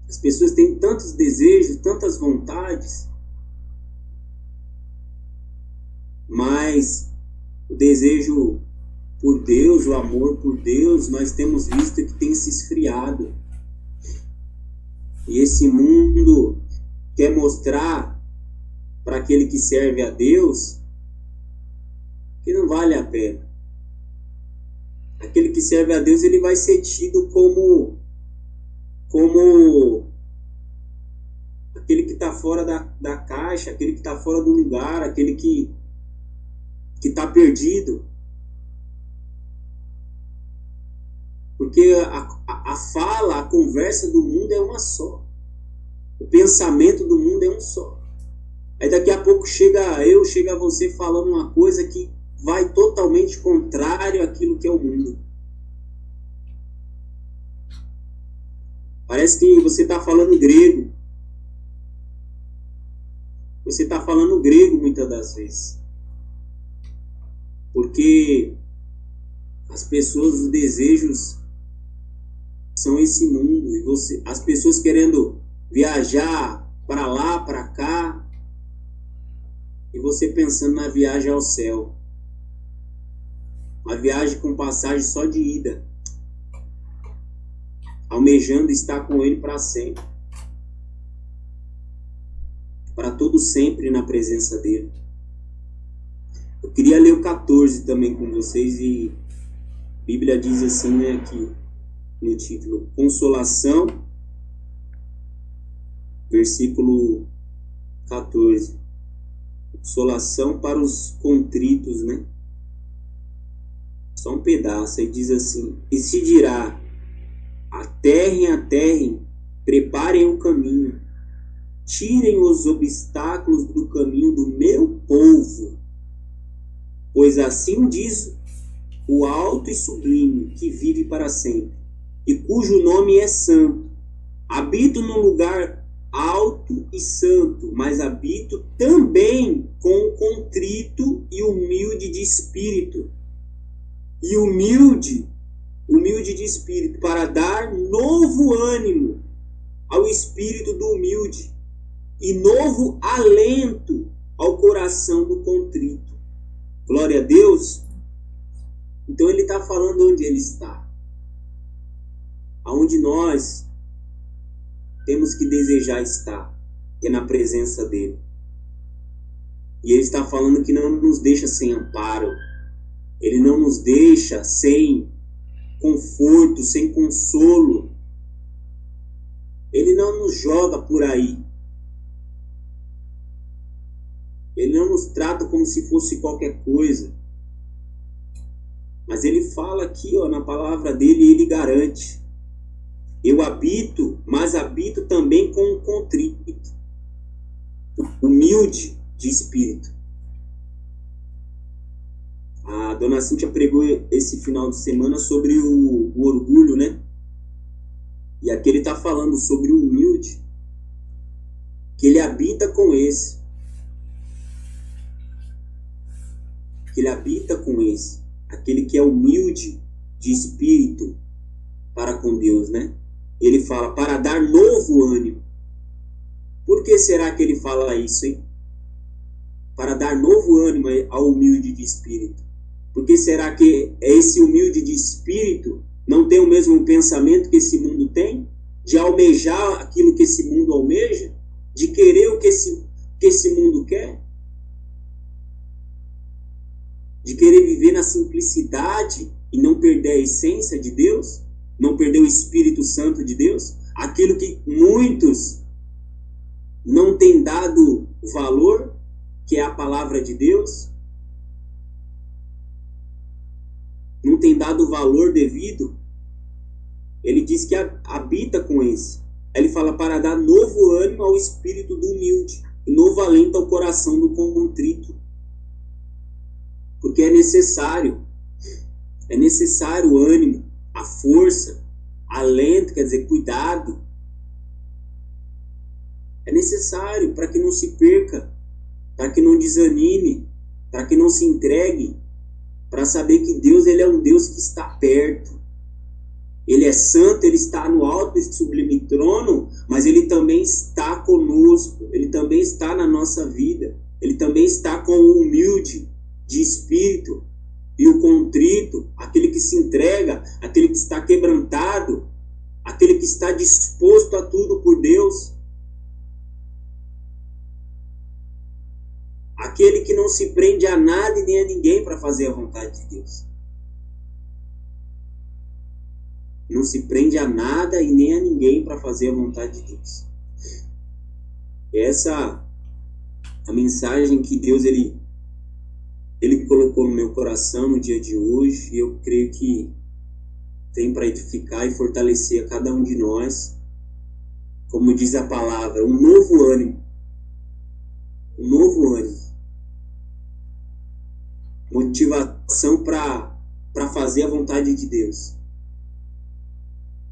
As pessoas têm tantos desejos, tantas vontades, mas o desejo por Deus, o amor por Deus, nós temos visto que tem se esfriado. E esse mundo quer mostrar para aquele que serve a Deus que não vale a pena. Aquele que serve a Deus, ele vai ser tido como aquele que está fora da caixa, aquele que está fora do lugar, aquele que está perdido. Porque a fala, a conversa do mundo é uma só. O pensamento do mundo é um só. Aí daqui a pouco chega você falando uma coisa que vai totalmente contrário àquilo que é o mundo. Parece que você está falando grego. Você está falando grego muitas das vezes. Porque as pessoas, os desejos são esse mundo. E as pessoas querendo viajar para lá, para cá. E você pensando na viagem ao céu. Uma viagem com passagem só de ida. Almejando estar com ele para sempre. Para todo sempre na presença dele. Eu queria ler o 14 também com vocês. E a Bíblia diz assim, né, aqui no título: Consolação, versículo 14. Consolação para os contritos, né? Só um pedaço. Aí diz assim: e se dirá: aterrem, preparem o caminho, tirem os obstáculos do caminho do meu povo, pois assim diz o alto e sublime, que vive para sempre, e cujo nome é santo. Habito num lugar alto e santo, mas habito também com o contrito e humilde de espírito, e humilde de espírito, para dar novo ânimo ao espírito do humilde, e novo alento ao coração do contrito. Glória a Deus. Então ele está falando onde ele está. Aonde nós temos que desejar estar, que é na presença dele. E ele está falando que não nos deixa sem amparo. Ele não nos deixa sem conforto, sem consolo. Ele não nos joga por aí. Ele não nos trata como se fosse qualquer coisa. Mas ele fala aqui, ó, na palavra dele, ele garante: eu habito, mas habito também com o contrito, humilde de espírito. irmã Cíntia pregou esse final de semana sobre o orgulho, né? E aqui ele está falando sobre o humilde, que ele habita com esse. Que ele habita com esse. Aquele que é humilde de espírito para com Deus, né? Ele fala, para dar novo ânimo. Por que será que ele fala isso, hein? Para dar novo ânimo ao humilde de espírito. Por que será que esse humilde de espírito não tem o mesmo pensamento que esse mundo tem? De almejar aquilo que esse mundo almeja? De querer o que esse mundo quer? De querer viver na simplicidade e não perder a essência de Deus? Não perder o Espírito Santo de Deus? Aquilo que muitos não têm dado valor, que é a palavra de Deus? Não tem dado o valor devido? Ele diz que habita com esse. Ele fala para dar novo ânimo ao espírito do humilde e novo alento ao coração do contrito. Porque é necessário o ânimo, a força, alento, quer dizer, cuidado. É necessário para que não se perca, para que não desanime, para que não se entregue, para saber que Deus, ele é um Deus que está perto. Ele é santo, ele está no alto e sublime trono, mas ele também está conosco, ele também está na nossa vida, ele também está com o humilde de espírito e o contrito, aquele que se entrega, aquele que está quebrantado, aquele que está disposto a tudo por Deus, aquele que não se prende a nada e nem a ninguém para fazer a vontade de Deus. Não se prende a nada e nem a ninguém para fazer a vontade de Deus. Essa a mensagem que Deus ele colocou no meu coração no dia de hoje, e eu creio que tem para edificar e fortalecer a cada um de nós, como diz a palavra, um novo ânimo. Um novo ânimo. Motivação para fazer a vontade de Deus.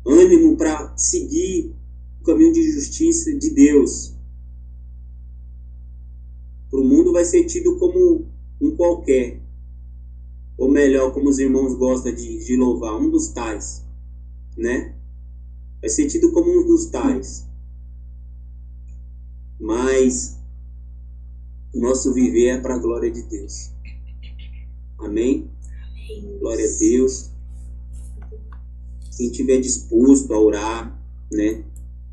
Ânimo para seguir o caminho de justiça de Deus. Para o mundo vai ser tido como um qualquer. Ou melhor, como os irmãos gostam de louvar, um dos tais. Né? Vai ser tido como um dos tais. Mas o nosso viver é para a glória de Deus. Amém? Glória a Deus. Quem estiver disposto a orar, né,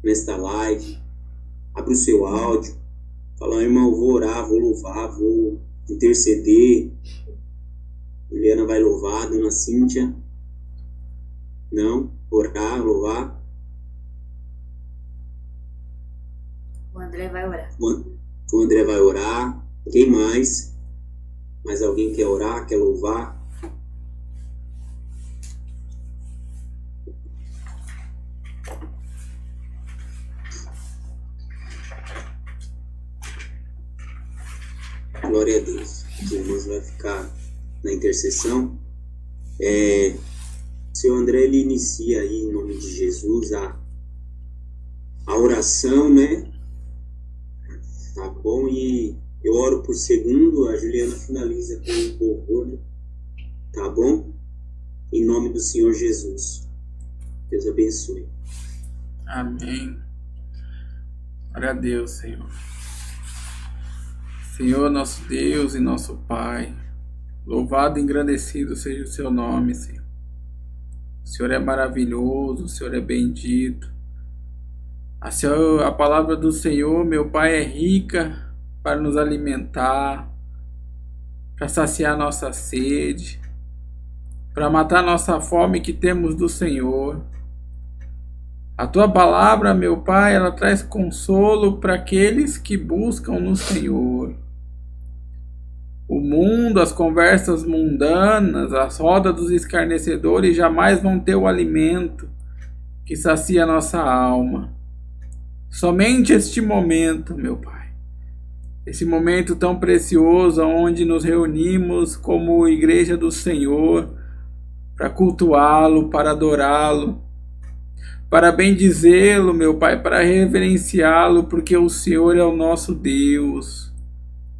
nesta live, abre o seu áudio, fala, irmão, vou orar, vou louvar, vou interceder. Juliana vai louvar, dona Cíntia. Não? Orar, louvar. O André vai orar. O André vai orar. Quem mais? Mais alguém quer orar, quer louvar? Glória a Deus. Os irmãos vão ficar na intercessão. O seu André, ele inicia aí, em nome de Jesus, a oração, né? Tá bom? E eu oro por segundo, a Juliana finaliza com o louvor, né? Tá bom? Em nome do Senhor Jesus. Deus abençoe. Amém. Glória a Deus, Senhor. Senhor, nosso Deus e nosso Pai, louvado e engrandecido seja o seu nome, Senhor. O Senhor é maravilhoso, o Senhor é bendito. A palavra do Senhor, meu Pai, é rica para nos alimentar, para saciar nossa sede, para matar nossa fome que temos do Senhor. A tua palavra, meu Pai, ela traz consolo para aqueles que buscam no Senhor. O mundo, as conversas mundanas, as rodas dos escarnecedores jamais vão ter o alimento que sacia a nossa alma. Somente este momento, meu Pai, esse momento tão precioso onde nos reunimos como igreja do Senhor para cultuá-lo, para adorá-lo, para bendizê-lo, meu Pai, para reverenciá-lo, porque o Senhor é o nosso Deus,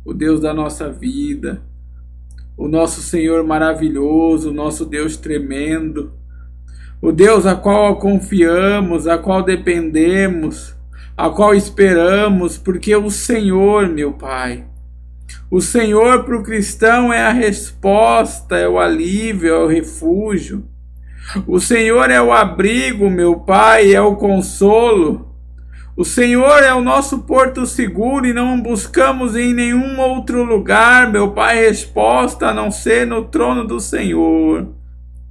o Deus da nossa vida, o nosso Senhor maravilhoso, o nosso Deus tremendo, o Deus a qual confiamos, a qual dependemos, a qual esperamos, porque o Senhor, meu Pai, o Senhor para o cristão é a resposta, é o alívio, é o refúgio. O Senhor é o abrigo, meu Pai, é o consolo. O Senhor é o nosso porto seguro e não buscamos em nenhum outro lugar, meu Pai, resposta a não ser no trono do Senhor.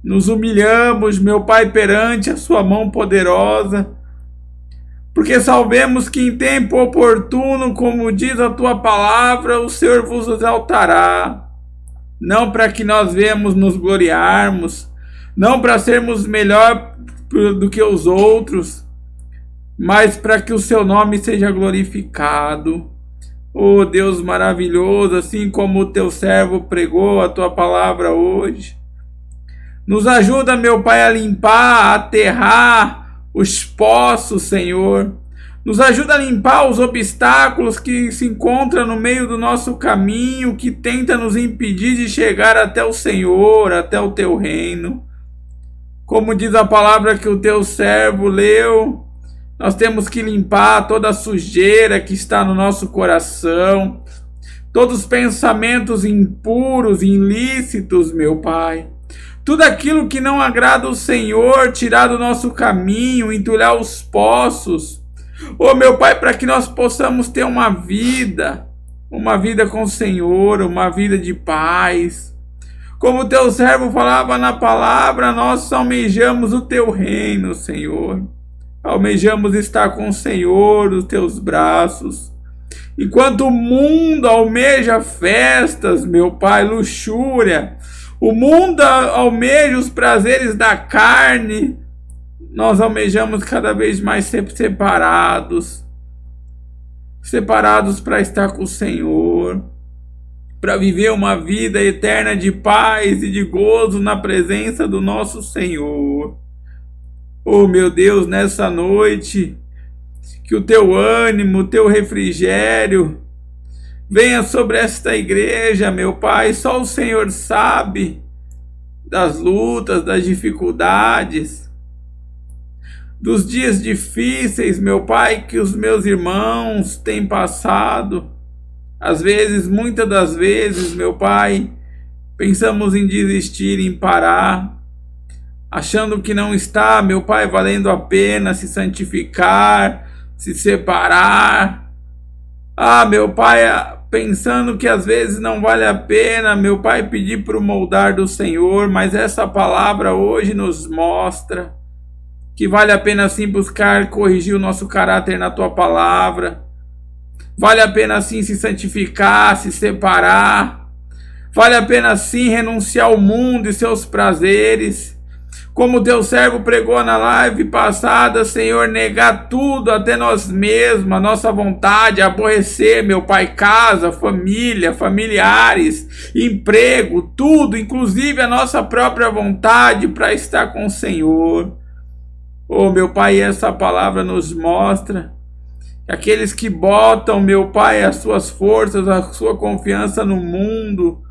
Nos humilhamos, meu Pai, perante a sua mão poderosa, porque sabemos que em tempo oportuno, como diz a tua palavra, o Senhor vos exaltará. Não para que nós venhamos nos gloriarmos, não para sermos melhor do que os outros, mas para que o seu nome seja glorificado. Oh Deus maravilhoso, assim como o teu servo pregou a tua palavra hoje, nos ajuda, meu Pai, a limpar, a aterrar os poços, Senhor. Nos ajuda a limpar os obstáculos que se encontram no meio do nosso caminho, que tenta nos impedir de chegar até o Senhor, até o teu reino. Como diz a palavra que o teu servo leu, nós temos que limpar toda a sujeira que está no nosso coração, todos os pensamentos impuros, ilícitos, meu Pai. Tudo aquilo que não agrada o Senhor, tirar do nosso caminho, entulhar os poços. Oh, meu Pai, para que nós possamos ter uma vida com o Senhor, uma vida de paz. Como o teu servo falava na palavra, nós almejamos o teu reino, Senhor. Almejamos estar com o Senhor, os teus braços. Enquanto o mundo almeja festas, meu Pai, luxúria, o mundo almeja os prazeres da carne, nós almejamos cada vez mais ser separados para estar com o Senhor, para viver uma vida eterna de paz e de gozo na presença do nosso Senhor. Oh, meu Deus, nessa noite, que o teu ânimo, o teu refrigério venha sobre esta igreja, meu Pai. Só o Senhor sabe das lutas, das dificuldades, dos dias difíceis, meu Pai, que os meus irmãos têm passado. Às vezes, muitas das vezes, meu Pai, pensamos em desistir, em parar, achando que não está, meu Pai, valendo a pena se santificar, se separar. Ah, meu Pai, pensando que às vezes não vale a pena, meu Pai, pedir para o moldar do Senhor, mas essa palavra hoje nos mostra que vale a pena sim buscar corrigir o nosso caráter na tua palavra, vale a pena sim se santificar, se separar, vale a pena sim renunciar ao mundo e seus prazeres, como teu servo pregou na live passada, Senhor, negar tudo, até nós mesmos, a nossa vontade, aborrecer, meu Pai, casa, família, familiares, emprego, tudo, inclusive a nossa própria vontade para estar com o Senhor. Oh, meu Pai, essa palavra nos mostra que aqueles que botam, meu Pai, as suas forças, a sua confiança no mundo,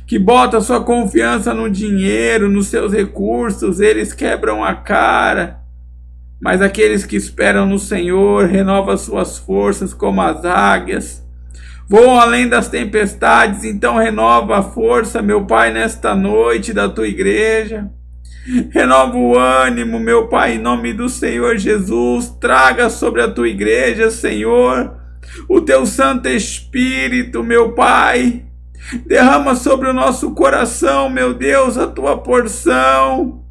que bota sua confiança no dinheiro, nos seus recursos, eles quebram a cara. Mas aqueles que esperam no Senhor renovam suas forças como as águias, voam além das tempestades. Então renova a força, meu Pai, nesta noite da tua igreja. Renova o ânimo, meu Pai, em nome do Senhor Jesus. Traga sobre a tua igreja, Senhor, o teu Santo Espírito, meu Pai. Derrama sobre o nosso coração, meu Deus, a tua porção.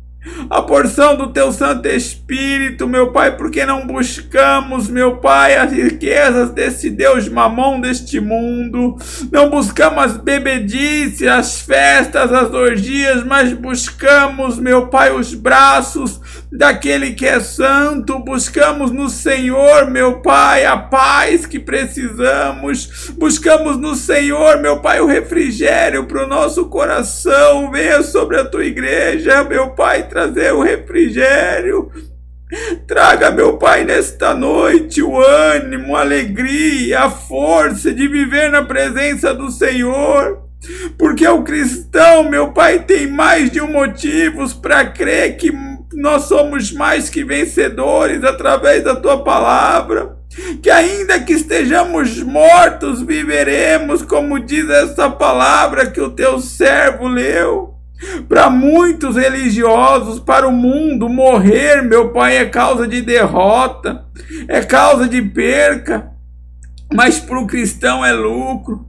a porção do teu Santo Espírito, meu Pai, porque não buscamos, meu Pai, as riquezas desse Deus mamão deste mundo, não buscamos as bebedices, as festas, as orgias, mas buscamos, meu Pai, os braços daquele que é santo, buscamos no Senhor, meu Pai, a paz que precisamos, buscamos no Senhor, meu Pai, o refrigério para o nosso coração. Venha sobre a tua igreja, meu Pai, trazer o refrigério. Traga, meu Pai, nesta noite o ânimo, a alegria, a força de viver na presença do Senhor. Porque o cristão, meu Pai, tem mais de um motivo para crer que nós somos mais que vencedores através da tua palavra. Que ainda que estejamos mortos, viveremos, como diz essa palavra que o teu servo leu. Para muitos religiosos, para o mundo, morrer, meu Pai, é causa de derrota, é causa de perca, mas para o cristão é lucro.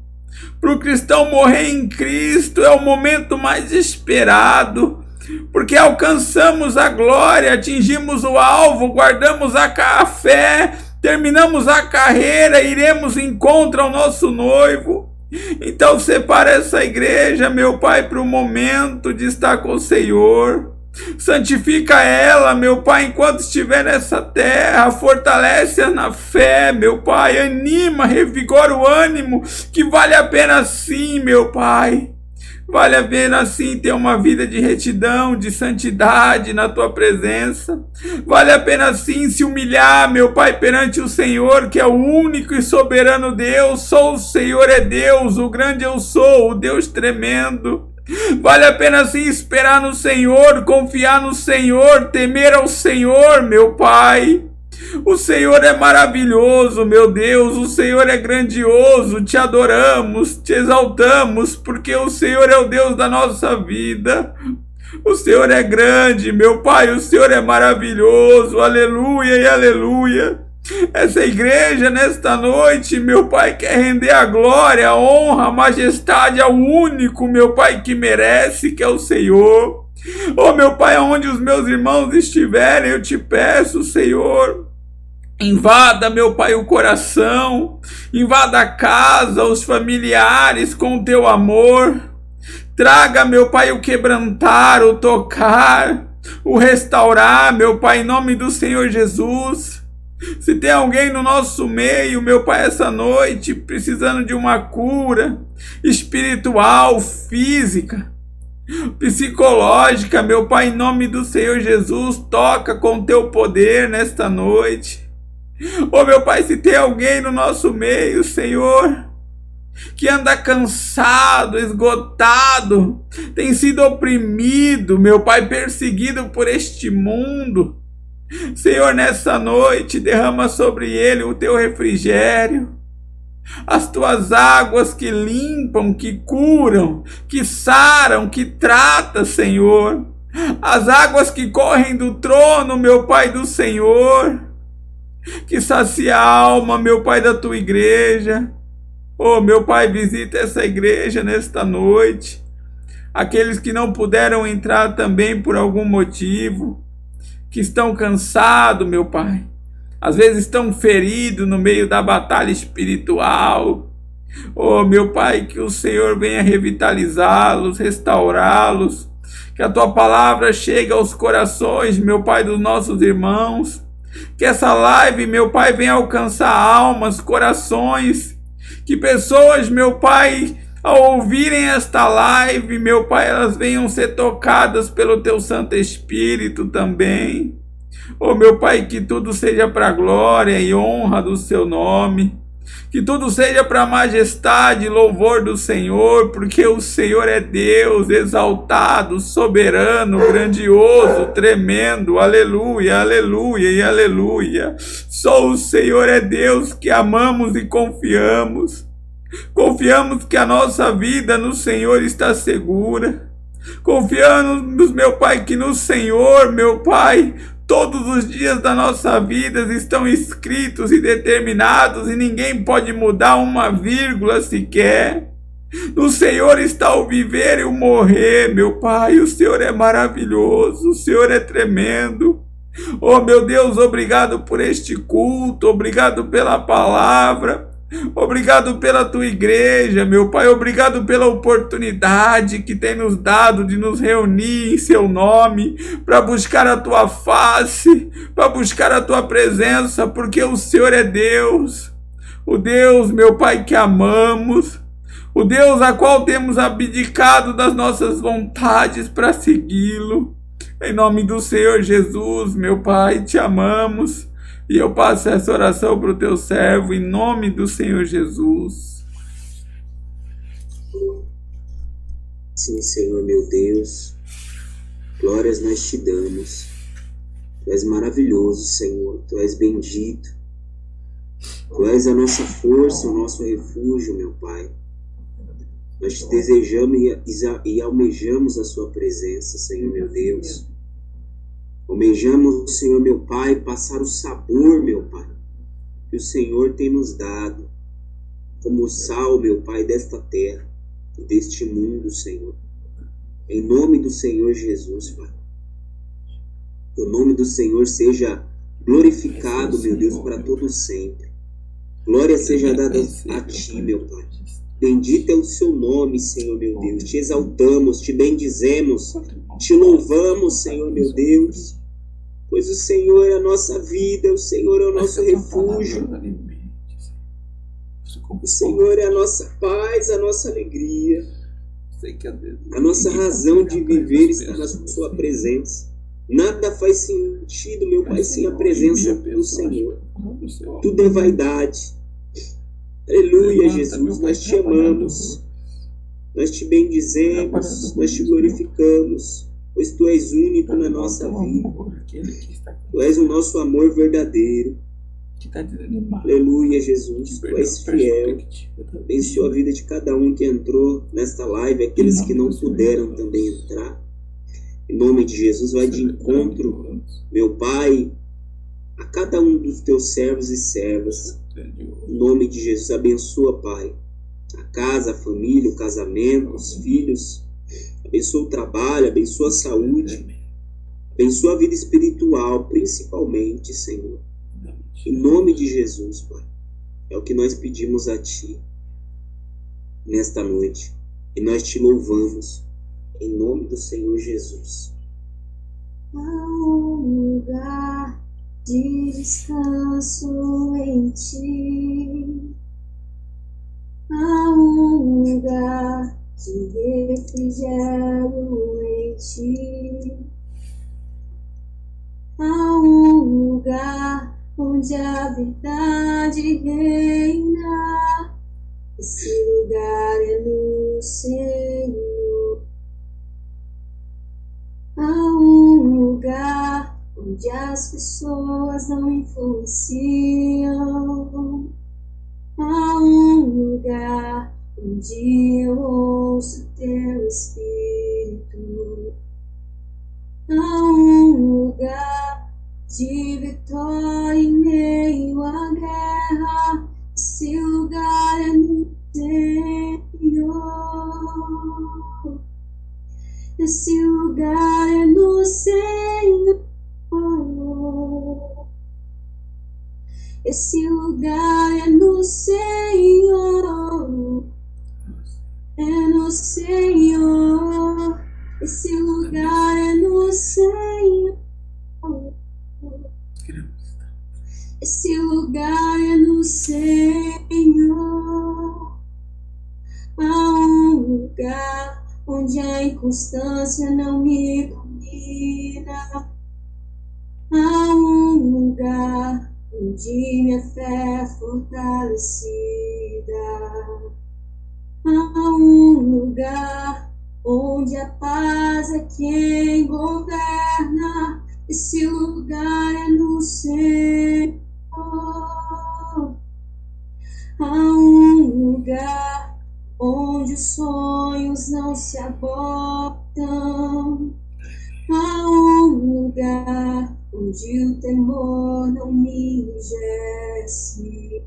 Para o cristão morrer em Cristo é o momento mais esperado, porque alcançamos a glória, atingimos o alvo, guardamos a fé, terminamos a carreira, iremos em encontro ao nosso noivo. Então separa essa igreja, meu Pai, para o momento de estar com o Senhor. Santifica ela, meu Pai, enquanto estiver nessa terra. Fortalece-a na fé, meu Pai. Anima, revigora o ânimo, que vale a pena sim, meu Pai. Vale a pena sim ter uma vida de retidão, de santidade na tua presença. Vale a pena sim se humilhar, meu Pai, perante o Senhor, que é o único e soberano Deus. Só o Senhor é Deus, o grande eu sou, o Deus tremendo. Vale a pena sim esperar no Senhor, confiar no Senhor, temer ao Senhor, meu Pai. O Senhor é maravilhoso, meu Deus, o Senhor é grandioso, te adoramos, te exaltamos, porque o Senhor é o Deus da nossa vida. O Senhor é grande, meu Pai, o Senhor é maravilhoso, aleluia e aleluia. Essa igreja nesta noite, meu Pai, quer render a glória, a honra, a majestade ao único, meu Pai, que merece, que é o Senhor. Oh, meu Pai, aonde os meus irmãos estiverem, eu te peço, Senhor, invada, meu Pai, o coração, invada a casa, os familiares com o teu amor. Traga, meu Pai, o quebrantar, o tocar, o restaurar, meu Pai, em nome do Senhor Jesus. Se tem alguém no nosso meio, meu Pai, essa noite, precisando de uma cura espiritual, física, psicológica, meu Pai, em nome do Senhor Jesus, toca com o teu poder nesta noite. Oh, meu Pai, se tem alguém no nosso meio, Senhor, que anda cansado, esgotado, tem sido oprimido, meu Pai, perseguido por este mundo, Senhor, nessa noite, derrama sobre ele o teu refrigério, as tuas águas que limpam, que curam, que saram, que tratam, Senhor, as águas que correm do trono, meu Pai, do Senhor, que sacia a alma, meu Pai, da tua igreja. Oh, meu Pai, visita essa igreja nesta noite, aqueles que não puderam entrar também por algum motivo, que estão cansados, meu Pai, às vezes estão feridos no meio da batalha espiritual. Oh, meu Pai, que o Senhor venha revitalizá-los, restaurá-los, que a tua palavra chegue aos corações, meu Pai, dos nossos irmãos, que essa live, meu Pai, venha alcançar almas, corações, que pessoas, meu Pai, ao ouvirem esta live, meu Pai, elas venham ser tocadas pelo teu Santo Espírito também. Oh, meu Pai, que tudo seja para a glória e honra do seu nome. Que tudo seja para a majestade e louvor do Senhor, porque o Senhor é Deus, exaltado, soberano, grandioso, tremendo. Aleluia, aleluia e aleluia. Só o Senhor é Deus que amamos e confiamos. Confiamos que a nossa vida no Senhor está segura. Confiamos, meu Pai, que no Senhor, meu Pai, todos os dias da nossa vida estão escritos e determinados e ninguém pode mudar uma vírgula sequer. No Senhor está o viver e o morrer, meu Pai. O Senhor é maravilhoso, o Senhor é tremendo. Oh, meu Deus, obrigado por este culto, obrigado pela palavra, obrigado pela tua igreja, meu Pai, obrigado pela oportunidade que tem nos dado de nos reunir em seu nome, para buscar a tua face, para buscar a tua presença, porque o Senhor é Deus, o Deus, meu Pai, que amamos, o Deus a qual temos abdicado das nossas vontades para segui-lo. Em nome do Senhor Jesus, meu Pai, te amamos. E eu passo essa oração para o teu servo, em nome do Senhor Jesus. Sim, Senhor, meu Deus, glórias nós te damos. Tu és maravilhoso, Senhor, tu és bendito. Tu és a nossa força, o nosso refúgio, meu Pai. Nós te desejamos e almejamos a sua presença, Senhor, meu Deus. Almejamos, Senhor, meu Pai, passar o sabor, meu Pai, que o Senhor tem nos dado, como o sal, meu Pai, desta terra e deste mundo, Senhor. Em nome do Senhor Jesus, Pai. Que o nome do Senhor seja glorificado, meu Deus, para todo sempre. Glória seja dada a Ti, meu Pai. Bendito é o seu nome, Senhor, meu Deus. Te exaltamos, te bendizemos, te louvamos, Senhor, meu Deus. Pois o Senhor é a nossa vida, o Senhor é o nosso refúgio. O Senhor é a nossa paz, a nossa alegria. A nossa razão de viver está na sua presença. Nada faz sentido, meu Pai, sem a presença do Senhor. Tudo é vaidade. Aleluia, Jesus, nós te amamos, nós te bendizemos, nós te glorificamos, pois Tu és único na nossa vida, Tu és o nosso amor verdadeiro. Aleluia, Jesus, Tu és fiel. Abençoa a vida de cada um que entrou nesta live, aqueles que não puderam também entrar. Em nome de Jesus, vai de encontro, meu Pai, a cada um dos Teus servos e servas. Em nome de Jesus, abençoa, Pai, a casa, a família, o casamento, os filhos. Abençoa o trabalho, abençoa a saúde. Abençoa a vida espiritual, principalmente, Senhor. Em nome de Jesus, Pai. É o que nós pedimos a Ti nesta noite. E nós Te louvamos. Em nome do Senhor Jesus. Há um lugar de descanso em Ti, há um lugar de refrigério em Ti, há um lugar onde a verdade reina. Esse lugar é no Senhor. Há um lugar onde as pessoas não influenciam. Há um lugar onde eu ouço Teu Espírito. Há um lugar de vitória em meio à guerra. Esse lugar é no Senhor. Esse lugar é no Senhor. Esse lugar é no Senhor. É no Senhor. Esse lugar é no Senhor. Esse lugar é no Senhor. Há um lugar onde a inconstância não me domina. Há um lugar onde minha fé é fortalecida. Há um lugar onde a paz é quem governa. Esse lugar é no Senhor. Há um lugar onde os sonhos não se abortam. Há um lugar onde o temor não me enrijece.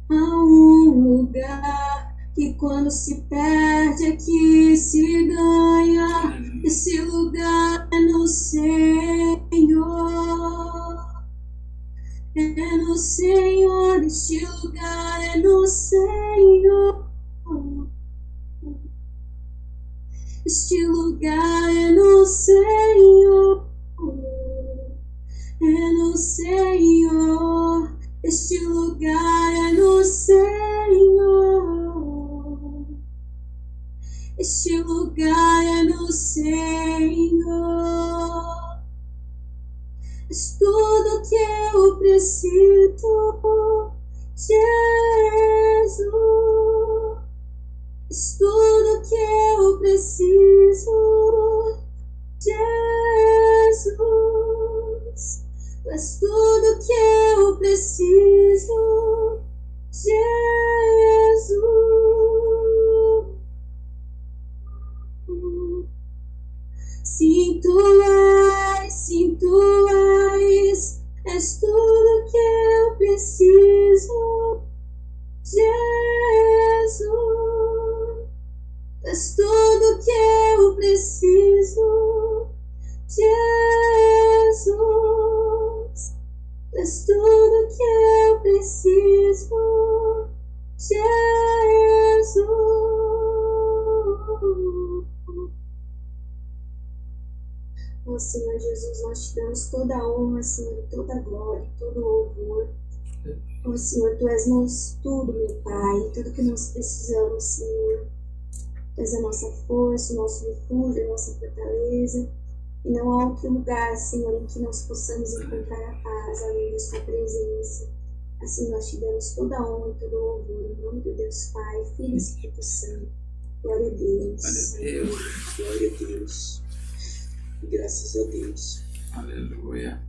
Há um lugar que quando se perde aqui se ganha. Esse lugar é no Senhor. É no Senhor, este lugar é no Senhor. Este lugar é no Senhor. É no Senhor. Este lugar é no Senhor. Este lugar é no Senhor. És tudo que eu preciso, Jesus. És tudo que eu preciso, Jesus. Tu és tudo que eu preciso, Jesus. Sim, tu és, és tudo que eu preciso, Jesus. És tudo que eu preciso, Jesus. És tudo que eu preciso, Jesus. Ó Senhor Jesus, nós te damos toda a honra, Senhor, toda a glória, todo o louvor. Ó Senhor, Tu és nosso tudo, meu Pai, tudo que nós precisamos, Senhor. Tu és a nossa força, o nosso refúgio, a nossa fortaleza. E não há outro lugar, Senhor, em que nós possamos encontrar a paz, além da Sua presença. Assim nós te damos toda a honra e todo o louvor. Em nome de Deus Pai, Filho e Espírito Santo. Glória a Deus. Glória a Deus. Glória a Deus. Graças a Deus. Aleluia.